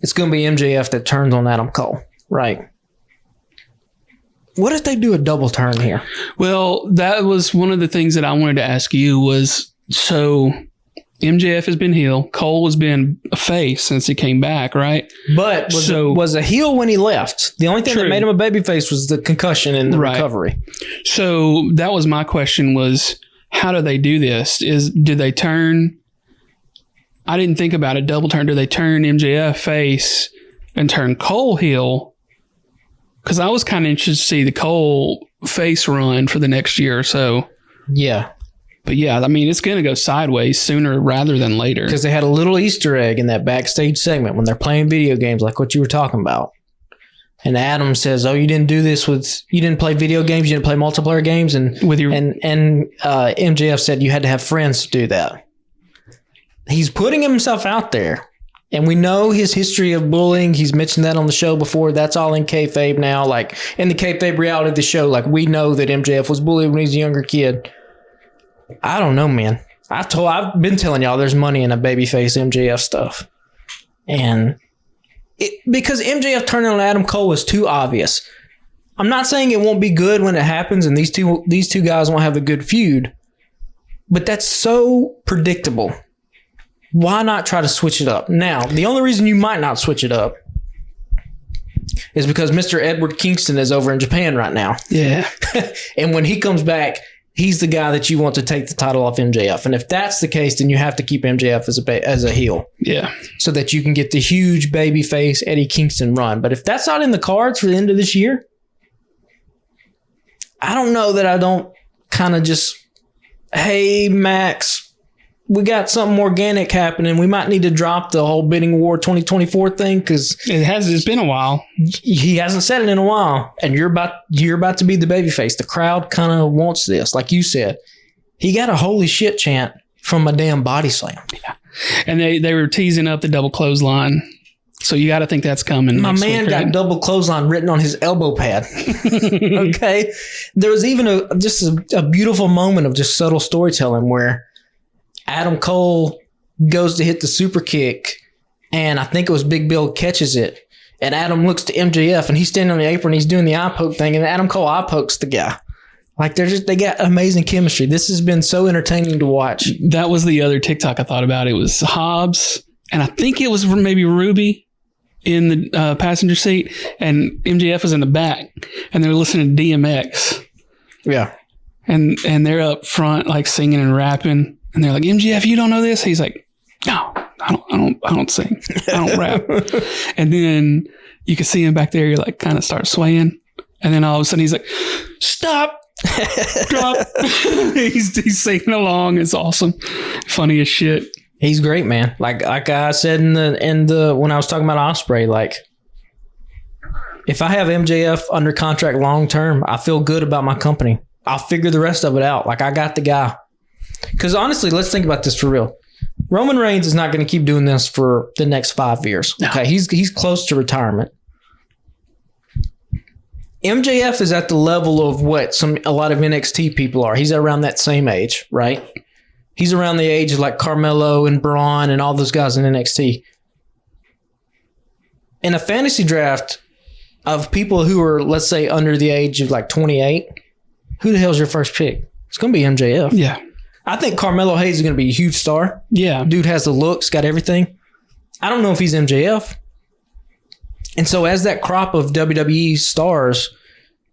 it's going to be MJF that turns on Adam Cole, right? What if they do a double turn here? Well, that was one of the things that I wanted to ask you was, so MJF has been heel. Cole has been a face since he came back, right? But was a heel when he left. The only thing that made him a babyface was the concussion and the recovery. So that was my question was, how do they do this? Do they turn... I didn't think about a double turn. Do they turn MJF face and turn Cole heel? Because I was kind of interested to see the Cole face run for the next year or so. Yeah. But yeah, I mean, it's going to go sideways sooner rather than later. Because they had a little Easter egg in that backstage segment when they're playing video games like what you were talking about. And Adam says, oh, you didn't play video games, you didn't play multiplayer games? And MJF said you had to have friends to do that. He's putting himself out there. And we know his history of bullying. He's mentioned that on the show before. That's all in kayfabe now. Like, in the kayfabe reality of the show, like, we know that MJF was bullied when he was a younger kid. I don't know, man. I've been telling y'all there's money in a babyface MJF stuff. And because MJF turning on Adam Cole is too obvious. I'm not saying it won't be good when it happens and these two guys won't have a good feud. But that's so predictable. Why not try to switch it up? Now, the only reason you might not switch it up is because Mr. Edward Kingston is over in Japan right now. Yeah. And when he comes back, he's the guy that you want to take the title off MJF. And if that's the case, then you have to keep MJF as a heel. Yeah. So that you can get the huge babyface Eddie Kingston run. But if that's not in the cards for the end of this year, I don't know that I don't kind of just, hey, Max, we got something organic happening. We might need to drop the whole bidding war 2024 thing because it's been a while. He hasn't said it in a while, and you're about to be the babyface. The crowd kind of wants this, like you said. He got a holy shit chant from a damn body slam. Yeah. And they were teasing up the double clothesline. So you got to think that's coming. My next man week, got right? double clothesline written on his elbow pad. Okay. There was even a beautiful moment of just subtle storytelling where Adam Cole goes to hit the super kick, and I think it was Big Bill catches it. And Adam looks to MJF, and he's standing on the apron. He's doing the eye poke thing, and Adam Cole eye pokes the guy. Like they got amazing chemistry. This has been so entertaining to watch. That was the other TikTok I thought about. It was Hobbs, and I think it was maybe Ruby in the passenger seat, and MJF was in the back, and they were listening to DMX. Yeah. And they're up front, like singing and rapping, and they're like, MJF, you don't know this? He's like, no, I don't sing. I don't rap. And then you can see him back there, like kind of start swaying. And then all of a sudden he's like, stop, drop. he's singing along. It's awesome. Funny as shit. He's great, man. Like I said in the when I was talking about Ospreay, like if I have MJF under contract long term, I feel good about my company. I'll figure the rest of it out. Like I got the guy. Because honestly, let's think about this for real. Roman Reigns is not going to keep doing this for the next 5 years. No. Okay, he's close to retirement. MJF is at the level of what a lot of NXT people are. He's around that same age, right? He's around the age of like Carmelo and Braun and all those guys in NXT. In a fantasy draft of people who are, let's say, under the age of like 28, who the hell's your first pick? It's going to be MJF. Yeah. I think Carmelo Hayes is going to be a huge star. Yeah. Dude has the looks, got everything. I don't know if he's MJF. And so as that crop of WWE stars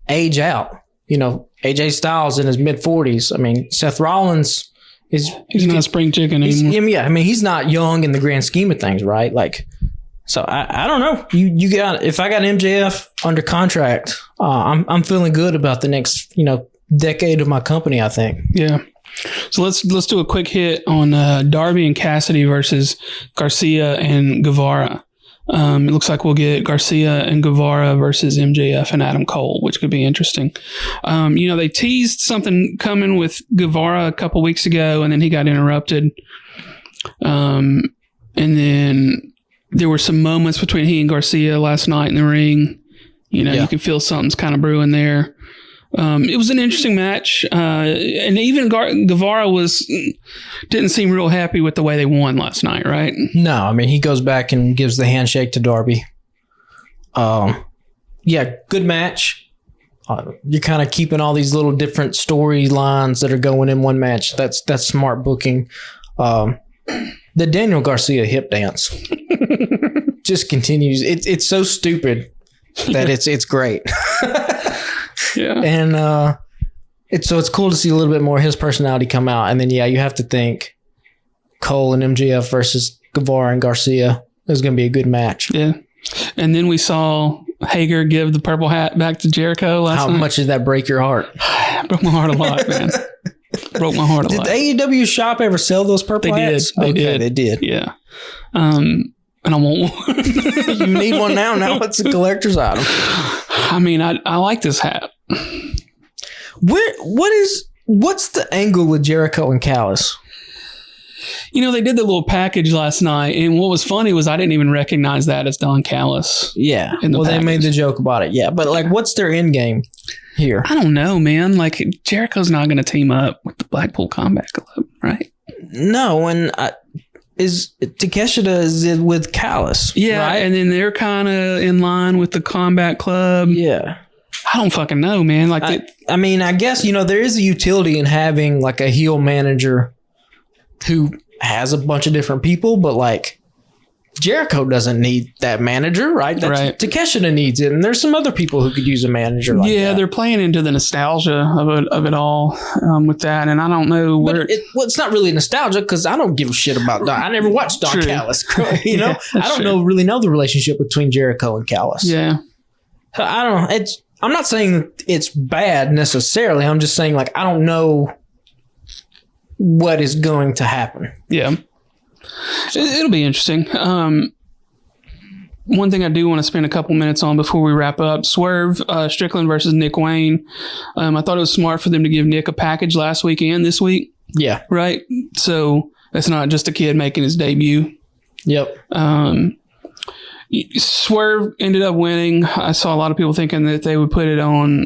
age out, AJ Styles in his mid-40s. I mean, Seth Rollins is... He's not a spring chicken anymore. Yeah, I mean, he's not young in the grand scheme of things, right? Like, so I don't know. You got, if I got MJF under contract, I'm feeling good about the next, decade of my company, I think. Yeah. So let's do a quick hit on Darby and Cassidy versus Garcia and Guevara. It looks like we'll get Garcia and Guevara versus MJF and Adam Cole, which could be interesting. They teased something coming with Guevara a couple weeks ago, and then he got interrupted. And then there were some moments between he and Garcia last night in the ring. You can feel something's kind of brewing there. It was an interesting match, and even Guevara didn't seem real happy with the way they won last night, right? No, I mean, he goes back and gives the handshake to Darby. Good match. You're kind of keeping all these little different storylines that are going in one match. That's smart booking. The Daniel Garcia hip dance just continues. It's so stupid that it's great. Yeah. And it's cool to see a little bit more of his personality come out. And then, you have to think Cole and MJF versus Guevara and Garcia is going to be a good match. Yeah. And then we saw Hager give the purple hat back to Jericho last night. How much did that break your heart? Broke my heart a lot, man. Broke my heart a lot. Did AEW shop ever sell those purple hats? They did. They did. Yeah. And I want one. You need one now. Now it's a collector's item. I mean, I like this hat. What's the angle with Jericho and Callis? They did the little package last night, and what was funny was I didn't even recognize that as Don Callis. Yeah. Well, they made the joke about it. Yeah, but what's their end game here? I don't know, man. Like, Jericho's not going to team up with the Blackpool Combat Club, right? No, and is Takeshita is with Callis? Yeah, right? and then they're kind of in line with the Combat Club. Yeah. I don't fucking know, man. Like, I guess, there is a utility in having like a heel manager who has a bunch of different people, but Jericho doesn't need that manager, right? Right. Takeshita needs it, and there's some other people who could use a manager like that. Yeah, they're playing into the nostalgia of it all with that, and I don't know where... it's not really nostalgia because I don't give a shit about Don. I never watched Don Callis. Yeah, I don't really know the relationship between Jericho and Callis. Yeah. I don't know. I'm not saying that it's bad necessarily. I'm just saying I don't know what is going to happen. Yeah. It'll be interesting. One thing I do want to spend a couple minutes on before we wrap up, Swerve Strickland versus Nick Wayne. I thought it was smart for them to give Nick a package last week and this week. Yeah. Right? So it's not just a kid making his debut. Yep. Swerve ended up winning. I saw a lot of people thinking that they would put it on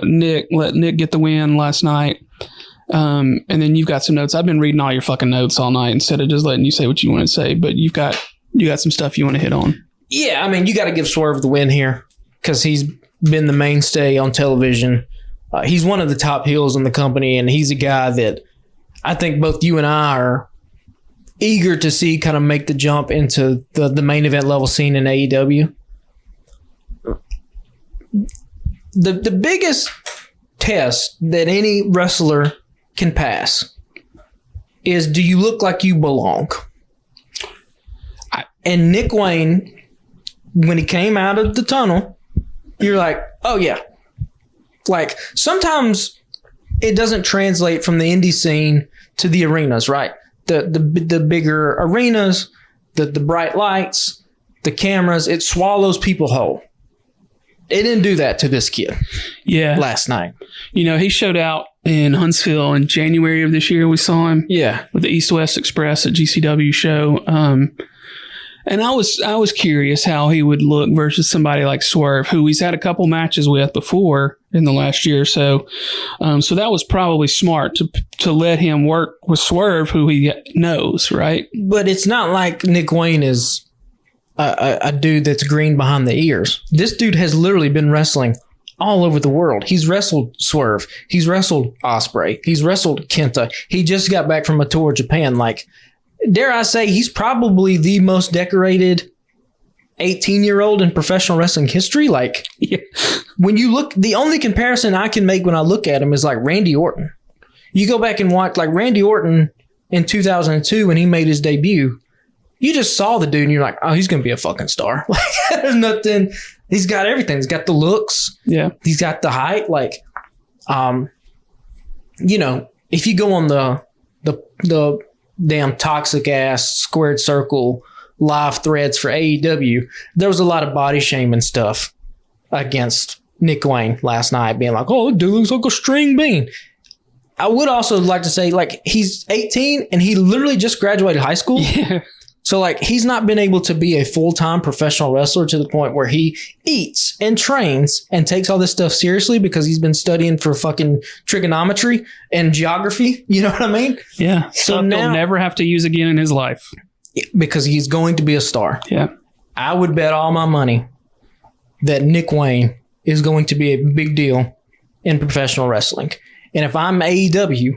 Nick, let Nick get the win last night. And then you've got some notes. I've been reading all your fucking notes all night instead of just letting you say what you want to say. But you got some stuff you want to hit on. Yeah, I mean, you got to give Swerve the win here because he's been the mainstay on television. He's one of the top heels in the company, and he's a guy that I think both you and I are eager to see kind of make the jump into the main event level scene in AEW. The biggest test that any wrestler can pass is, do you look like you belong? And Nick Wayne, when he came out of the tunnel, you're like, oh yeah. Like, sometimes it doesn't translate from the indie scene to the arenas, right? The bigger arenas, the bright lights, the cameras, it swallows people whole. It didn't do that to this kid. Yeah. Last night. He showed out in Huntsville in January of this year. We saw him. Yeah. With the East West Express at GCW show. And I was curious how he would look versus somebody like Swerve, who he's had a couple matches with before in the last year or so. So that was probably smart to let him work with Swerve, who he knows, right? But it's not like Nick Wayne is a dude that's green behind the ears. This dude has literally been wrestling all over the world. He's wrestled Swerve. He's wrestled Ospreay. He's wrestled Kenta. He just got back from a tour of Japan. Like, dare I say, he's probably the most decorated 18-year-old in professional wrestling history. Like, when you look, the only comparison I can make when I look at him is like Randy Orton. You go back and watch, like, Randy Orton in 2002 when he made his debut. You just saw the dude and you're like, oh, he's going to be a fucking star. Like, there's nothing. He's got everything. He's got the looks. Yeah. He's got the height. Like, if you go on the damn toxic ass squared circle live threads for AEW, there was a lot of body shaming stuff against Nick Wayne last night, being like, oh, dude looks like a string bean. I would also like to say, like, he's 18 and he literally just graduated high school. Yeah. So, like, he's not been able to be a full-time professional wrestler to the point where he eats and trains and takes all this stuff seriously because he's been studying for fucking trigonometry and geography. You know what I mean? Yeah. So now he'll never have to use again in his life. Because he's going to be a star. Yeah. I would bet all my money that Nick Wayne is going to be a big deal in professional wrestling. And if I'm AEW,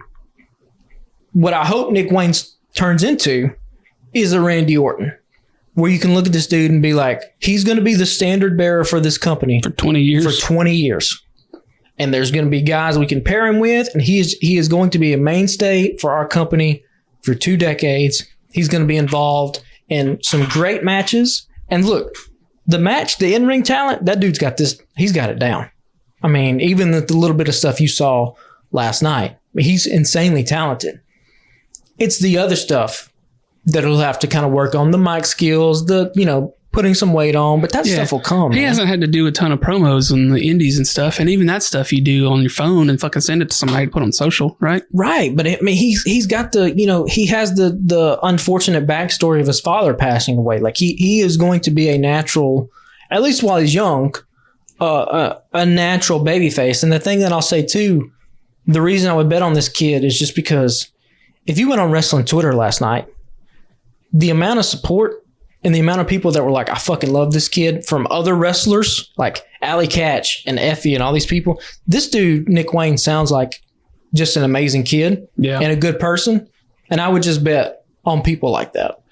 what I hope Nick Wayne turns into is a Randy Orton, where you can look at this dude and be like, he's going to be the standard bearer for this company for 20 years. For 20 years. And there's going to be guys we can pair him with, and he is going to be a mainstay for our company for 2 decades. He's going to be involved in some great matches. And look, the match, the in-ring talent, that dude's got this. He's got it down. I mean, even the little bit of stuff you saw last night, he's insanely talented. It's the other stuff that he'll have to kind of work on, the mic skills, putting some weight on, but that stuff will come. He hasn't had to do a ton of promos on the indies and stuff, and even that stuff you do on your phone and fucking send it to somebody to put on social, right? Right, but I mean, he's got he has the unfortunate backstory of his father passing away. Like, he is going to be a natural, at least while he's young, a natural babyface. And the thing that I'll say too, the reason I would bet on this kid is just because if you went on wrestling Twitter last night, the amount of support and the amount of people that were like, I fucking love this kid, from other wrestlers like Allie Katch and Effie and all these people. This dude, Nick Wayne, sounds like just an amazing kid and a good person. And I would just bet on people like that.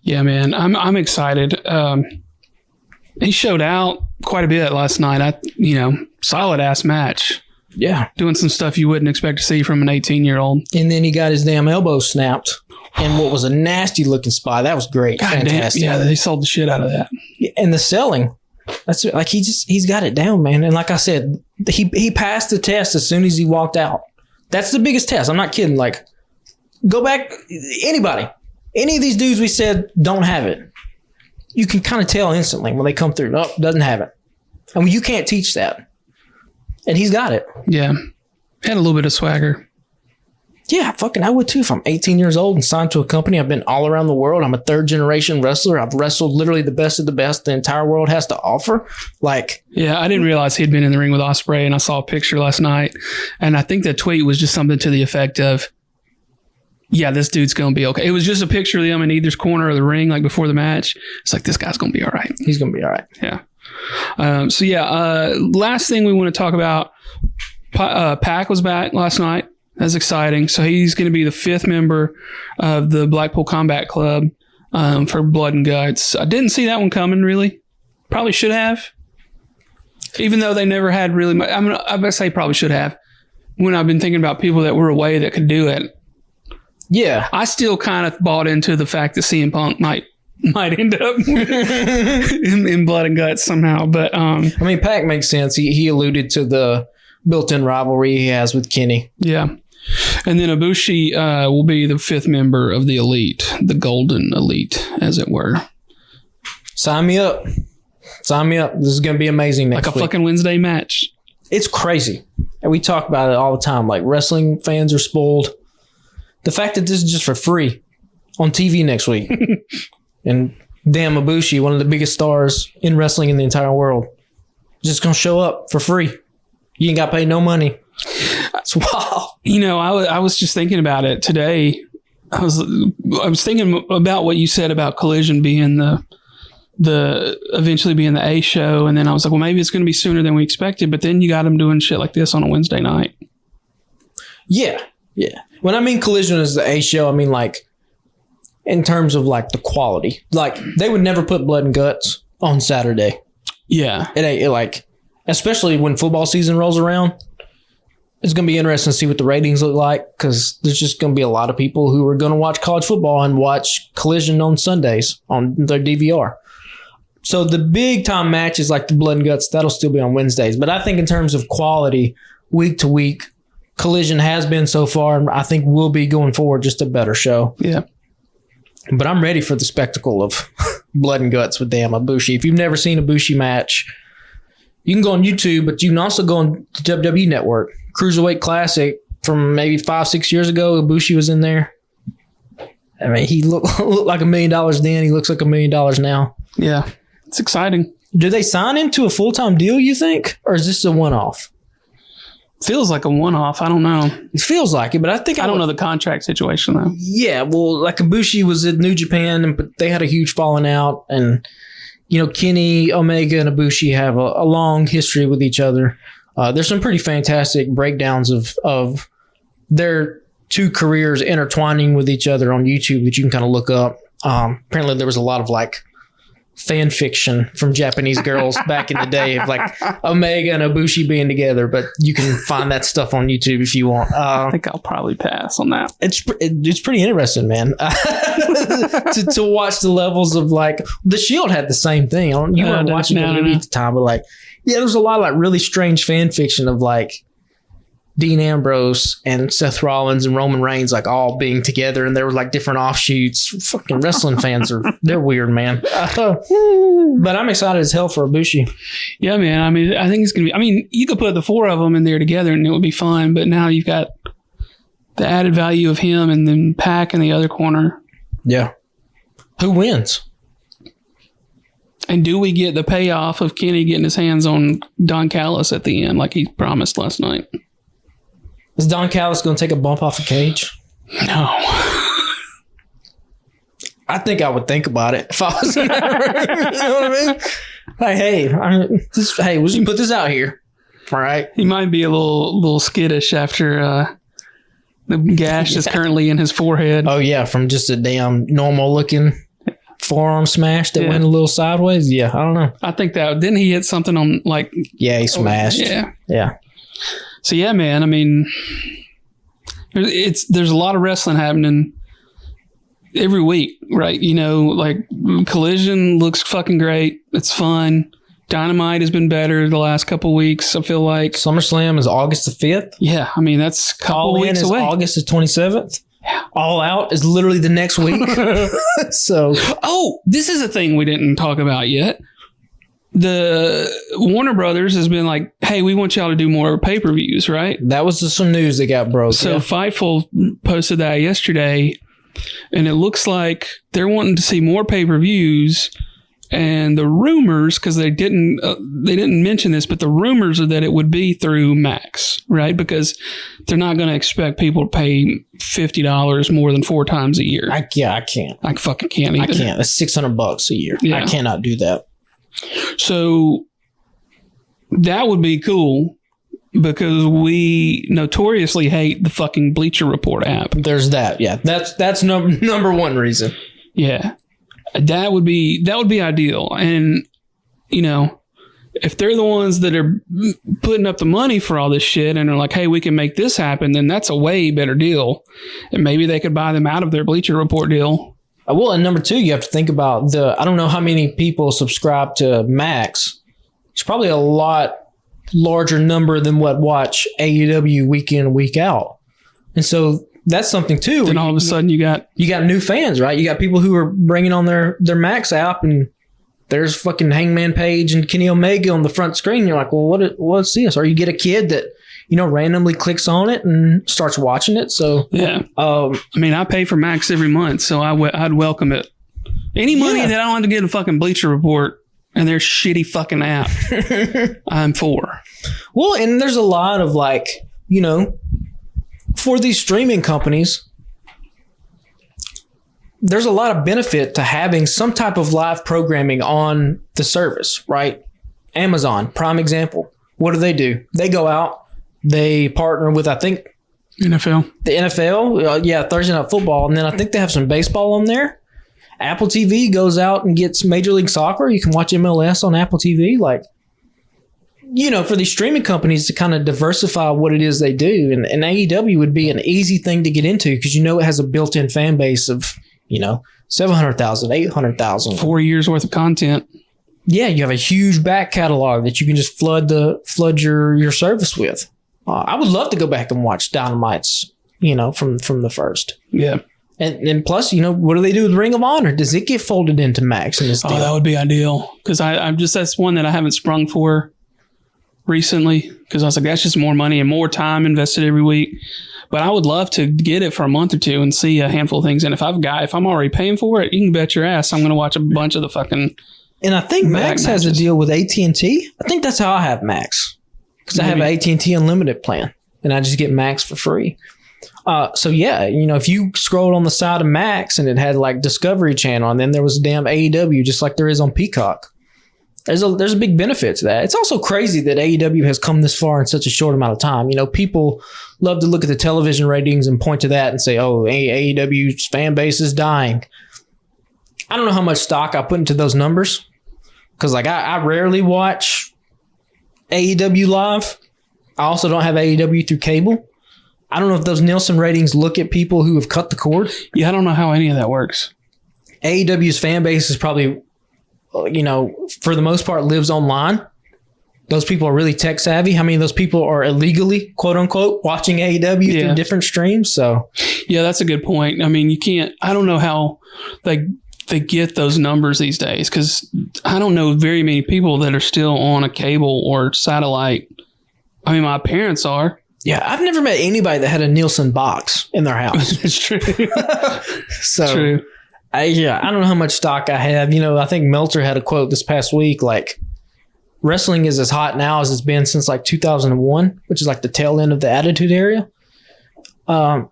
Yeah, man. I'm excited. He showed out quite a bit last night. Solid ass match. Yeah. Doing some stuff you wouldn't expect to see from an 18-year-old. And then he got his damn elbow snapped. And what was a nasty looking spot. That was great. God fantastic. Damn, yeah, they sold the shit out of that. And the selling. That's like, he's got it down, man. And like I said, he passed the test as soon as he walked out. That's the biggest test. I'm not kidding. Like, go back, anybody. Any of these dudes we said don't have it. You can kind of tell instantly when they come through. Nope, doesn't have it. I mean, you can't teach that. And he's got it. Yeah. Had a little bit of swagger. Yeah, fucking I would too. If I'm 18 years old and signed to a company, I've been all around the world. I'm a third generation wrestler. I've wrestled literally the best of the best the entire world has to offer. Like, yeah, I didn't realize he'd been in the ring with Ospreay, and I saw a picture last night, and I think that tweet was just something to the effect of, yeah, this dude's going to be okay. It was just a picture of them in either's corner of the ring, like before the match. It's like, this guy's going to be all right. he's going to be all right. Yeah. Last thing we want to talk about, Pac was back last night. That's exciting. So he's going to be the 5th member of the Blackpool Combat Club for Blood and Guts. I didn't see that one coming, really. Probably should have. Even though they never had really much. I'm going to say probably should have. When I've been thinking about people that were away that could do it. Yeah. I still kind of bought into the fact that CM Punk might end up in Blood and Guts somehow. But I mean, Pac makes sense. He alluded to the built-in rivalry he has with Kenny. Yeah. And then Ibushi will be the 5th member of the Elite, the Golden Elite, as it were. Sign me up. Sign me up. This is going to be amazing next week. Like a fucking Wednesday match. It's crazy. And we talk about it all the time. Like, wrestling fans are spoiled. The fact that this is just for free on TV next week. And damn, Ibushi, one of the biggest stars in wrestling in the entire world, just going to show up for free. You ain't got to pay no money. That's wild. You know, I was just thinking about it today. I was thinking about what you said about Collision being the eventually being the A show, and then I was like, well, maybe it's going to be sooner than we expected. But then you got them doing shit like this on a Wednesday night. Yeah. When I mean Collision is the A show, I mean like in terms of like the quality. Like they would never put Blood and Guts on Saturday. Yeah, it like. Especially when football season rolls around, it's going to be interesting to see what the ratings look like because there's just going to be a lot of people who are going to watch college football and watch Collision on Sundays on their DVR. So the big time matches like the Blood and Guts, that'll still be on Wednesdays. But I think in terms of quality, week to week, Collision has been so far, and I think will be going forward just a better show. Yeah. But I'm ready for the spectacle of Blood and Guts with damn Ibushi. If you've never seen a Ibushi match, you can go on YouTube, but you can also go on the WWE Network. Cruiserweight Classic from maybe 5-6 years ago. Ibushi was in there. I mean, he looked like $1 million then. He looks like $1 million now. Yeah, it's exciting. Do they sign him to a full-time deal, you think? Or is this a one-off? Feels like a one-off. I don't know. It feels like it, but I think I don't know the contract situation, though. Yeah, well, like Ibushi was in New Japan, but they had a huge falling out, and you know, Kenny, Omega, and Ibushi have a long history with each other. There's some pretty fantastic breakdowns of their two careers intertwining with each other on YouTube that you can kind of look up. Apparently, there was a lot of like fan fiction from Japanese girls back in the day of like Omega and Ibushi being together, but you can find that stuff on YouTube if you want. I think I'll probably pass on that. It's pretty interesting, man. to watch the levels of like the Shield had the same thing. You weren't watching WWE at the time, but like, yeah, there's a lot of like really strange fan fiction of like Dean Ambrose and Seth Rollins and Roman Reigns like all being together, and there were like different offshoots. Fucking wrestling fans they're weird, man. But I'm excited as hell for Ibushi. Yeah, man. I mean, I think it's gonna be. I mean, you could put the 4 of them in there together and it would be fun. But now you've got the added value of him and then Pac in the other corner. Yeah. Who wins? And do we get the payoff of Kenny getting his hands on Don Callis at the end, like he promised last night? Is Don Callis going to take a bump off a cage? No. I think I would think about it if I was in that room. You know what I mean? Like, hey, we should put this out here. All right. He might be a little skittish after the gash that's currently in his forehead. Oh, yeah. From just a damn normal looking forearm smash that went a little sideways. Yeah, I don't know. I think that didn't he hit something on like? Yeah, he smashed. Yeah. So yeah, man. I mean, there's a lot of wrestling happening every week, right? You know, like Collision looks fucking great. It's fun. Dynamite has been better the last couple weeks. I feel like SummerSlam is August the 5th. Yeah, I mean that's a couple weeks away. August the 27th. Yeah. All Out is literally the next week. So, this is a thing we didn't talk about yet. the Warner Brothers has been like, hey, we want y'all to do more pay-per-views, right? That was just some news that got broke. So Fightful posted that yesterday, and it looks like they're wanting to see more pay-per-views. And the rumors, because they didn't mention this, but the rumors are that it would be through Max, right? Because they're not going to expect people to pay $50 more than 4 times a year. I can't. I fucking can't either. I can't. That's $600 a year. Yeah. I cannot do that. So that would be cool because we notoriously hate the fucking Bleacher Report app. There's that. Yeah, that's number one reason. Yeah. That would be ideal. And, you know, if they're the ones that are putting up the money for all this shit and are like, hey, we can make this happen, then that's a way better deal. And maybe they could buy them out of their Bleacher Report deal. Well, and number 2, you have to think about I don't know how many people subscribe to Max. It's probably a lot larger number than what watch AEW week in, week out. And so that's something too. Then all of a sudden you got new fans, right? You got people who are bringing on their Max app, and there's fucking Hangman Page and Kenny Omega on the front screen. You're like, well, what's this? Or you get a kid that, you know, randomly clicks on it and starts watching it. So yeah, I mean, I pay for Max every month, so I'd welcome it. Any money that I don't have to get a fucking Bleacher Report and their shitty fucking app, I'm for. Well, and there's a lot of, like, you know, for these streaming companies, there's a lot of benefit to having some type of live programming on the service, right? Amazon, prime example. What do? They go out, they partner with, I think, NFL. The NFL, Thursday Night Football, and then I think they have some baseball on there. Apple TV goes out and gets Major League Soccer. You can watch MLS on Apple TV. Like, you know, for these streaming companies to kind of diversify what it is they do. And AEW would be an easy thing to get into because, you know, it has a built-in fan base of, you know, 700,000, 800,000. 4 years worth of content. Yeah, you have a huge back catalog that you can just flood your service with. I would love to go back and watch Dynamite's, you know, from the first. Yeah. And plus, you know, what do they do with Ring of Honor? Does it get folded into Max in this deal? Oh, that would be ideal. Because that's one that I haven't sprung for recently. Because I was like, that's just more money and more time invested every week. But I would love to get it for a month or two and see a handful of things. And if I'm already paying for it, you can bet your ass I'm going to watch a bunch of the fucking. And I think Max has a deal with AT&T. I think that's how I have Max. Because I have an AT&T Unlimited plan. And I just get Max for free. So yeah, you know, if you scrolled on the side of Max and it had like Discovery Channel and then there was a damn AEW just like there is on Peacock, there's a big benefit to that. It's also crazy that AEW has come this far in such a short amount of time. You know, people love to look at the television ratings and point to that and say, oh, AEW's fan base is dying. I don't know how much stock I put into those numbers because like I rarely watch AEW live. I also don't have AEW through cable. I don't know if those Nielsen ratings look at people who have cut the cord. Yeah, I don't know how any of that works. AEW's fan base is probably, you know, for the most part lives online. Those people are really tech savvy. How many of those people are illegally, quote unquote, watching AEW through different streams? So, yeah, that's a good point. I mean, I don't know how they get those numbers these days because I don't know very many people that are still on a cable or satellite. I mean, my parents are. Yeah, I've never met anybody that had a Nielsen box in their house. It's true. So, true. I don't know how much stock I have. You know, I think Meltzer had a quote this past week, like, wrestling is as hot now as it's been since like 2001, which is like the tail end of the Attitude Era. And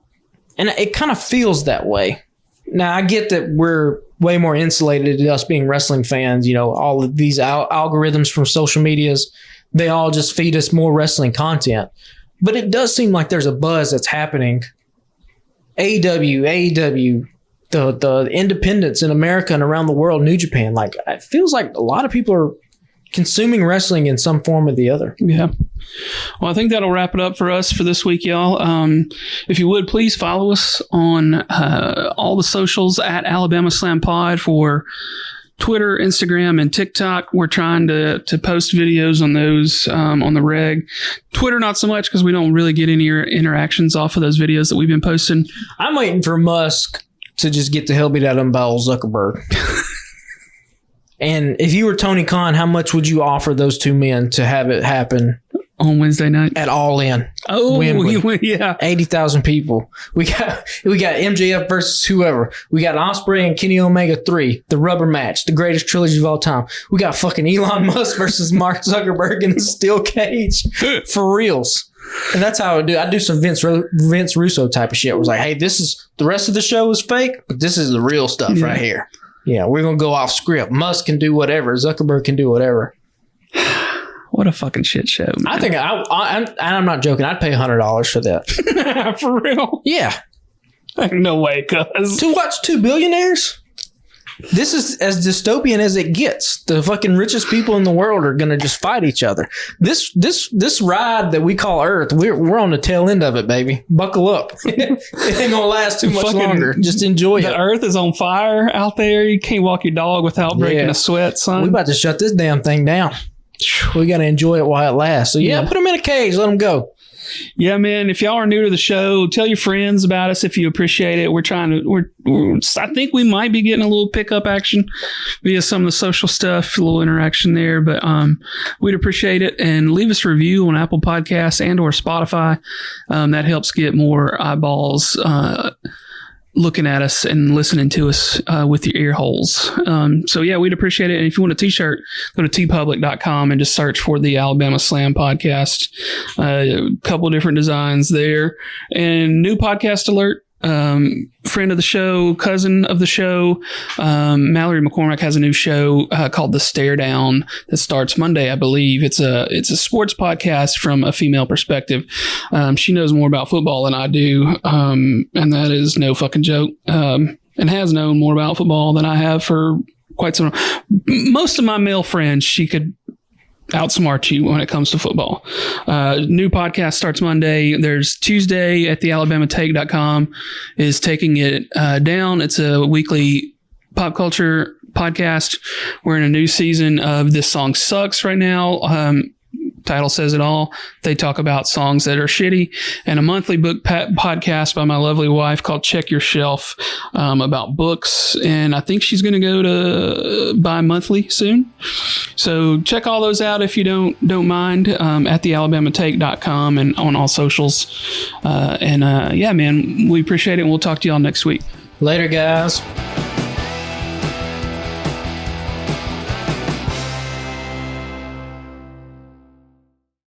it kind of feels that way. Now, I get that we're way more insulated to us being wrestling fans. You know, all of these algorithms from social medias, they all just feed us more wrestling content. But it does seem like there's a buzz that's happening. AEW, the independents in America and around the world, New Japan, like it feels like a lot of people are consuming wrestling in some form or the other. Yeah. Well, I think that'll wrap it up for us for this week, y'all. If you would, please follow us on all the socials at Alabama Slam Pod for Twitter, Instagram, and TikTok. We're trying to post videos on those on the reg. Twitter, not so much because we don't really get any interactions off of those videos that we've been posting. I'm waiting for Musk to just get the hell beat out of him by old Zuckerberg. And if you were Tony Khan, how much would you offer those two men to have it happen on Wednesday night at All In? Oh, Wembley. yeah. 80,000 people. We got MJF versus whoever. We got Ospreay and Kenny Omega 3, the rubber match, the greatest trilogy of all time. We got fucking Elon Musk versus Mark Zuckerberg in a steel cage for reals. And that's how I would do. I'd do some Vince Russo type of shit. It was like, hey, this is the rest of the show is fake, but this is the real stuff right here. Yeah, we're going to go off script. Musk can do whatever. Zuckerberg can do whatever. What a fucking shit show, man. I think I'm not joking. I'd pay $100 for that. For real? Yeah. No way, cuz. To watch two billionaires? This is as dystopian as it gets. The fucking richest people in the world are going to just fight each other. This ride that we call Earth, we're on the tail end of it, baby. Buckle up. It ain't going to last too much longer. Just enjoy it. The Earth is on fire out there. You can't walk your dog without breaking a sweat, son. We about to shut this damn thing down. We got to enjoy it while it lasts. So put them in a cage. Let them go. Yeah, man. If y'all are new to the show, tell your friends about us if you appreciate it. I think we might be getting a little pickup action via some of the social stuff, a little interaction there, but we'd appreciate it. And leave us a review on Apple Podcasts and or Spotify. That helps get more eyeballs looking at us and listening to us with your ear holes. So yeah, we'd appreciate it. And if you want a t-shirt, go to tpublic.com and just search for the Alabama Slam podcast. A couple of different designs there. And new podcast alert. Friend of the show, cousin of the show, Mallory McCormick has a new show called The Stare Down that starts Monday, I believe. It's a sports podcast from a female perspective. She knows more about football than I do, and that is no fucking joke. And has known more about football than I have for quite some. Most of my male friends, she could outsmart you when it comes to football. New podcast starts Monday. There's Tuesday at the alabamatake.com is taking it down. It's a weekly pop culture podcast. We're in a new season of This Song Sucks right now. Title says it all. They talk about songs that are shitty, and a monthly book podcast by my lovely wife called Check Your Shelf about books. And I think she's going to go to bi-monthly soon. So check all those out if you don't mind at thealabamatake.com and on all socials. Yeah, man, we appreciate it. And we'll talk to y'all next week. Later, guys.